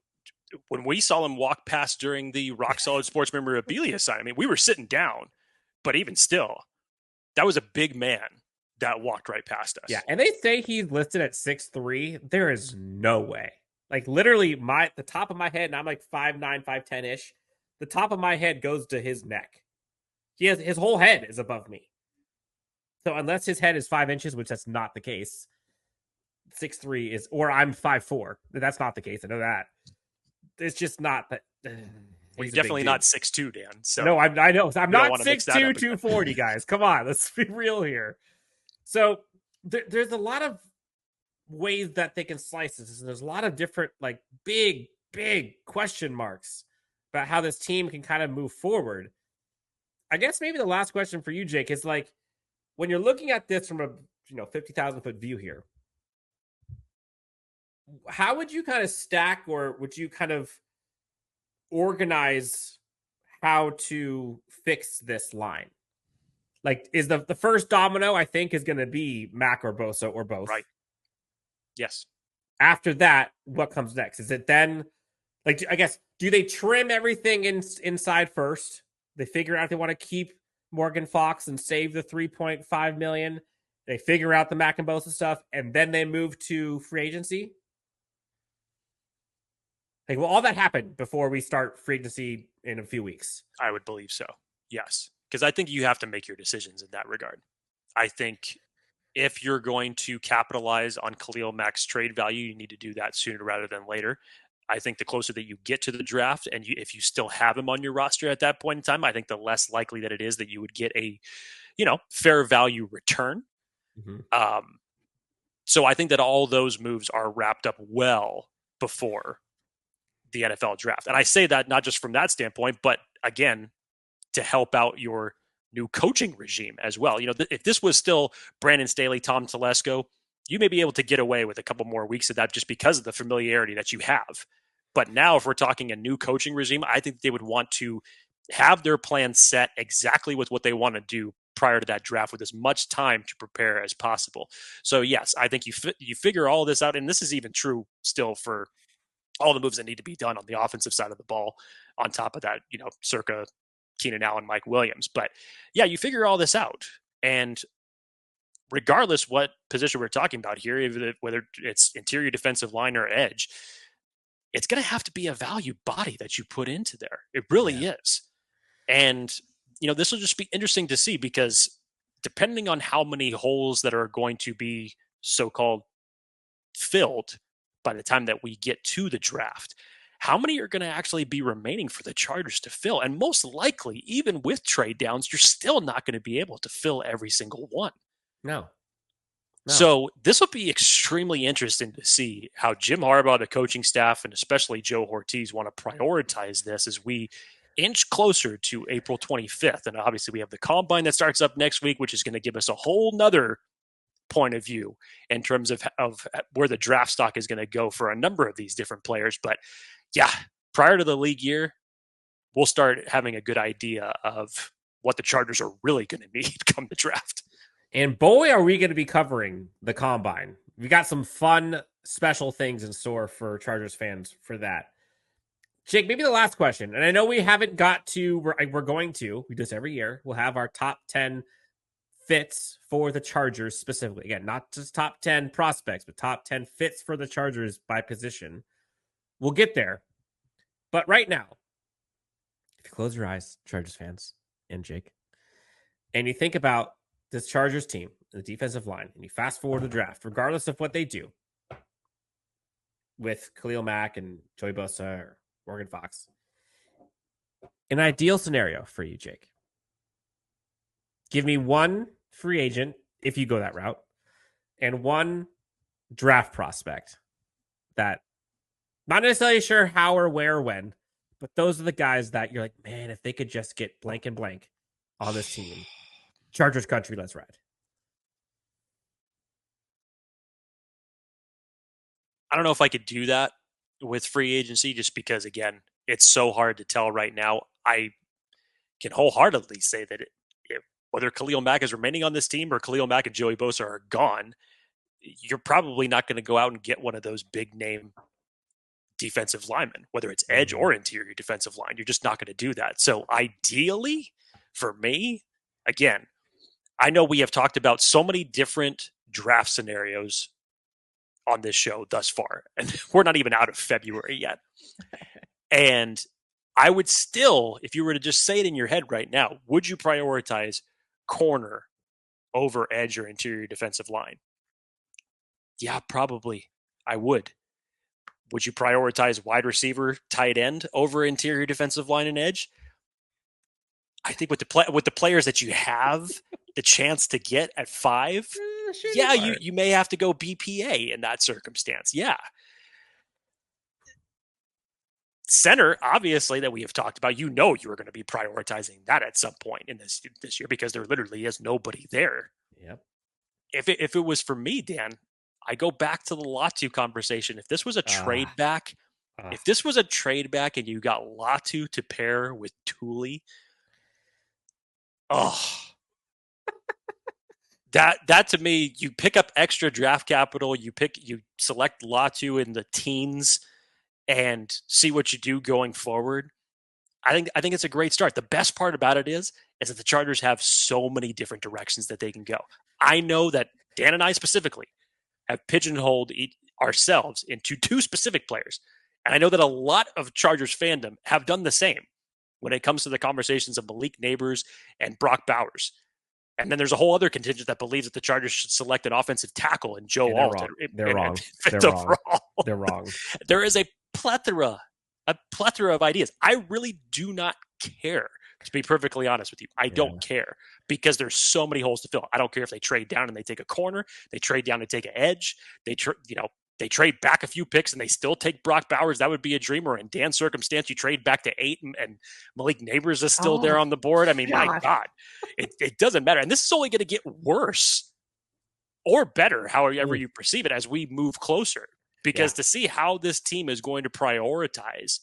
when we saw him walk past during the Rock Solid Sports memorabilia sign, I mean, we were sitting down, but even still, that was a big man that walked right past us. Yeah, and they say he's listed at 6'3". There is no way. Like literally the top of my head, and I'm like 5'9", 5'10"-ish. The top of my head goes to his neck. His whole head is above me. So unless his head is 5 inches, which that's not the case, 6'3" is, or I'm 5'4". That's not the case. I know that. It's just not that. Well, you're definitely not 6'2", Dan. So no, I know. I'm not 6'2", 240, guys. Come on, let's be real here. So there's a lot of ways that they can slice this. There's a lot of different, like big question marks about how this team can kind of move forward. I guess maybe the last question for you, Jake, is like when you're looking at this from a 50,000 foot view here. How would you kind of stack, or would you kind of organize how to fix this line? Like, is the first domino, I think, is going to be Mack or Bosa or both. Right. Yes. After that, what comes next? Is it then, like, I guess, do they trim everything inside first? They figure out if they want to keep Morgan Fox and save the $3.5 million. They figure out the Mack and Bosa stuff, and then they move to free agency. Like, will all that happen before we start free agency in a few weeks? I would believe so. Yes. Because I think you have to make your decisions in that regard. I think if you're going to capitalize on Khalil Mack's trade value, you need to do that sooner rather than later. I think the closer that you get to the draft, and if you still have him on your roster at that point in time, I think the less likely that it is that you would get a, fair value return. So I think that all those moves are wrapped up well before the NFL draft. And I say that not just from that standpoint, but again, to help out your new coaching regime as well. If this was still Brandon Staley, Tom Telesco, you may be able to get away with a couple more weeks of that just because of the familiarity that you have. But now if we're talking a new coaching regime, I think they would want to have their plan set exactly with what they want to do prior to that draft with as much time to prepare as possible. So yes, I think you figure all this out. And this is even true still for all the moves that need to be done on the offensive side of the ball on top of that, circa Keenan Allen, Mike Williams. But yeah, you figure all this out. And regardless what position we're talking about here, whether it's interior defensive line or edge, it's going to have to be a value body that you put into there. It really is. And, this will just be interesting to see because depending on how many holes that are going to be so-called filled by the time that we get to the draft, how many are going to actually be remaining for the Chargers to fill? And most likely, even with trade downs, you're still not going to be able to fill every single one. No. So this will be extremely interesting to see how Jim Harbaugh, the coaching staff, and especially Joe Ortiz want to prioritize this as we inch closer to April 25th. And obviously we have the combine that starts up next week, which is going to give us a whole nother point of view in terms of where the draft stock is going to go for a number of these different players. But yeah, prior to the league year, we'll start having a good idea of what the Chargers are really going to need come the draft. And boy, are we going to be covering the combine. We got some fun, special things in store for Chargers fans for that. Jake, maybe the last question. And I know we haven't got to, we're going to, we do this every year. We'll have our top 10 fits for the Chargers specifically. Again, not just top 10 prospects, but top 10 fits for the Chargers by position. We'll get there. But right now, if you close your eyes, Chargers fans and Jake, and you think about this Chargers team, the defensive line, and you fast forward the draft, regardless of what they do with Khalil Mack and Joey Bosa or Morgan Fox, an ideal scenario for you, Jake. Give me one free agent, if you go that route, and one draft prospect that, not necessarily sure how or where or when, but those are the guys that you're like, man, if they could just get blank and blank on this team, Chargers country, let's ride. I don't know if I could do that with free agency just because, again, it's so hard to tell right now. I can wholeheartedly say that whether Khalil Mack is remaining on this team or Khalil Mack and Joey Bosa are gone, you're probably not going to go out and get one of those big name defensive linemen, whether it's edge or interior defensive line. You're just not going to do that. So ideally, for me, again, I know we have talked about so many different draft scenarios on this show thus far, and we're not even out of February yet. And I would still, if you were to just say it in your head right now, would you prioritize corner over edge or interior defensive line? Yeah, probably I would. Would you prioritize wide receiver, tight end over interior defensive line and edge? I think with the players that you have the chance to get at 5, you may have to go BPA in that circumstance. Yeah. Center, obviously, that we have talked about, you are going to be prioritizing that at some point in this year because there literally is nobody there. Yep. If it was for me, Dan, I go back to the Latu conversation. If this was a trade back, and you got Latu to pair with Thule, that to me, you pick up extra draft capital, you select Latu in the teens and see what you do going forward. I think it's a great start. The best part about it is that the Chargers have so many different directions that they can go. I know that Dan and I specifically have pigeonholed ourselves into 2 specific players. And I know that a lot of Chargers fandom have done the same when it comes to the conversations of Malik Neighbors and Brock Bowers. And then there's a whole other contingent that believes that the Chargers should select an offensive tackle in Joe Alt. They're wrong. They're wrong. There is a plethora of ideas. I really do not care, to be perfectly honest with you. I don't care, because there's so many holes to fill. I don't care if they trade down and they take a corner, they trade down and take an edge, they trade back a few picks and they still take Brock Bowers. That would be a dream. Or in Dan's circumstance, you trade back to 8 and Malik Neighbors is still there on the board. I mean, my God, it doesn't matter. And this is only going to get worse or better, however you perceive it, as we move closer. Because to see how this team is going to prioritize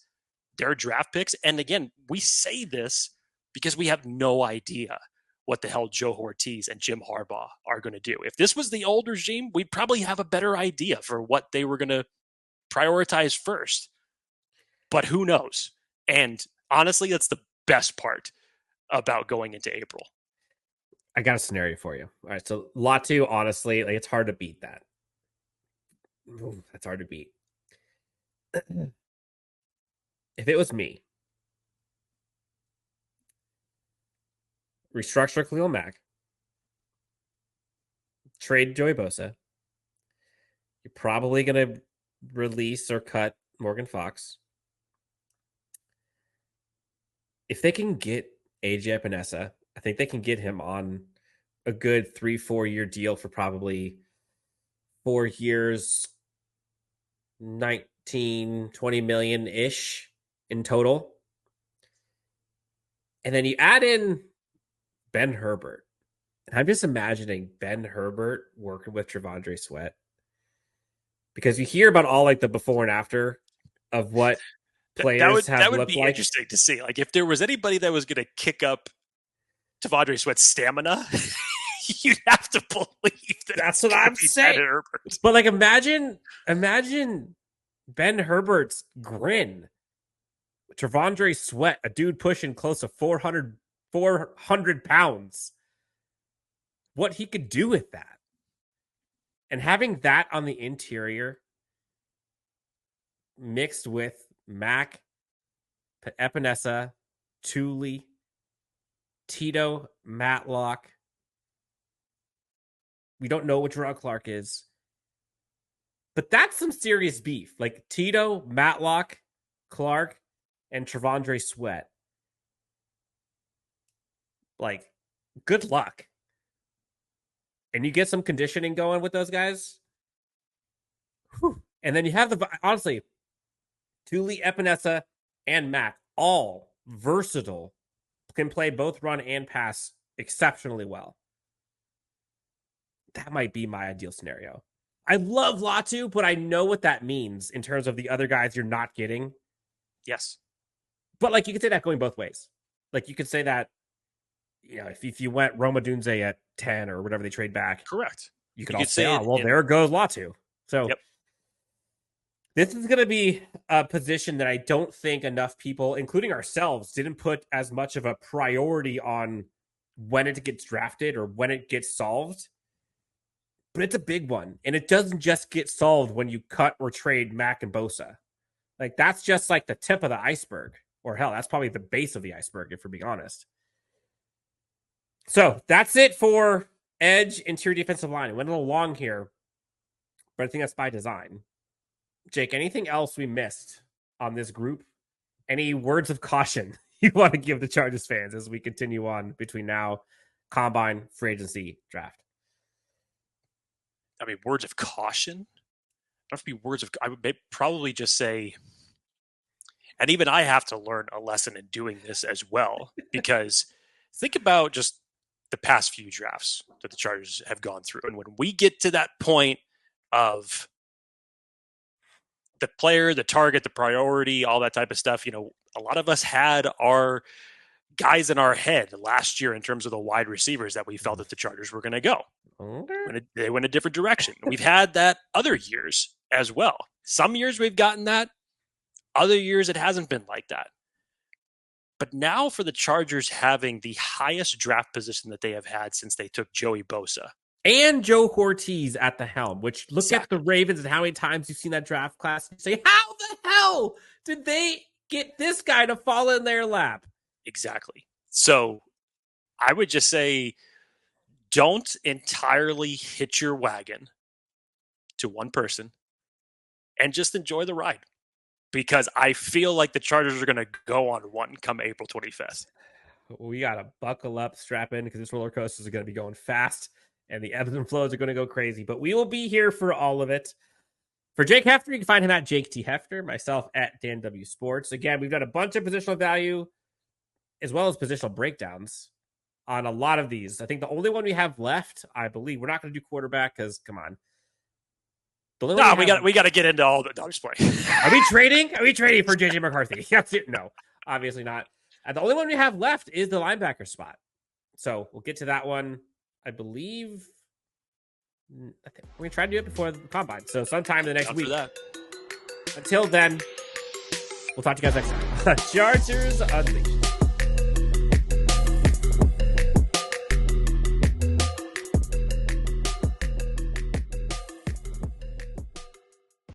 their draft picks, and again, we say this because we have no idea what the hell Joe Ortiz and Jim Harbaugh are going to do. If this was the old regime, we'd probably have a better idea for what they were going to prioritize first. But who knows? And honestly, that's the best part about going into April. I got a scenario for you. All right, so Latu, honestly, it's hard to beat that. That's hard to beat. If it was me, restructure Khalil Mack, trade Joey Bosa. You're probably going to release or cut Morgan Fox. If they can get AJ Epinesa, I think they can get him on a good 3-4 year deal for probably 4 years, 19, 20 million ish in total. And then you add in Ben Herbert. And I'm just imagining Ben Herbert working with Trevondre Sweat, because you hear about all the before and after of what players have looked like. That would be interesting to see. If there was anybody that was going to kick up Trevondre Sweat's stamina, you'd have to believe that's what I'm saying. But imagine Ben Herbert's grin. Trevondre Sweat, a dude pushing close to 400 pounds. What he could do with that. And having that on the interior mixed with Mack, Epinesa, Thule, Tito, Matlock. We don't know what Gerard Clark is. But that's some serious beef. Tito, Matlock, Clark, and Trevondre Sweat. Good luck. And you get some conditioning going with those guys. Whew. And then you have honestly, Thule, Epinesa, and Mack, all versatile, can play both run and pass exceptionally well. That might be my ideal scenario. I love Latu, but I know what that means in terms of the other guys you're not getting. Yes. But you could say that going both ways. You could say that, if you went Roma Dunze at 10 or whatever they trade back. Correct. You could also say, there goes Latu. So this is going to be a position that I don't think enough people, including ourselves, didn't put as much of a priority on when it gets drafted or when it gets solved. But it's a big one. And it doesn't just get solved when you cut or trade Mack and Bosa. That's just the tip of the iceberg. Or hell, that's probably the base of the iceberg, if we're being honest. So that's it for edge, interior defensive line. It went a little long here, but I think that's by design. Jake, anything else we missed on this group? Any words of caution you want to give the Chargers fans as we continue on between now, combine, free agency, draft? I mean, words of caution? I don't have to be words of... I would probably just say... And even I have to learn a lesson in doing this as well, because think about just the past few drafts that the Chargers have gone through. And when we get to that point of the player, the target, the priority, all that type of stuff, a lot of us had our guys in our head last year in terms of the wide receivers that we felt that the Chargers were going to go. They went a different direction. We've had that other years as well. Some years we've gotten that. Other years it hasn't been like that. But now for the Chargers having the highest draft position that they have had since they took Joey Bosa. And Joe Ortiz at the helm, which look at the Ravens and how many times you've seen that draft class and say, how the hell did they get this guy to fall in their lap? Exactly. So I would just say, don't entirely hitch your wagon to one person and just enjoy the ride, because I feel like the Chargers are going to go on one come April 25th. We got to buckle up, strap in, because this roller coaster is going to be going fast and the ebbs and flows are going to go crazy. But we will be here for all of it. For Jake Hefner, you can find him at Jake T. Hefner, myself at Dan W. Sports. Again, we've done a bunch of positional value as well as positional breakdowns on a lot of these. I think the only one we have left, I believe, we're not going to do quarterback because, come on. No, we got to get into all the dog play. Are we trading? Are we trading for JJ McCarthy? No, obviously not. The only one we have left is the linebacker spot. So we'll get to that one. I believe we're going to try to do it before the combine. So sometime in the next week. Until then, we'll talk to you guys next time. Chargers Unleashed.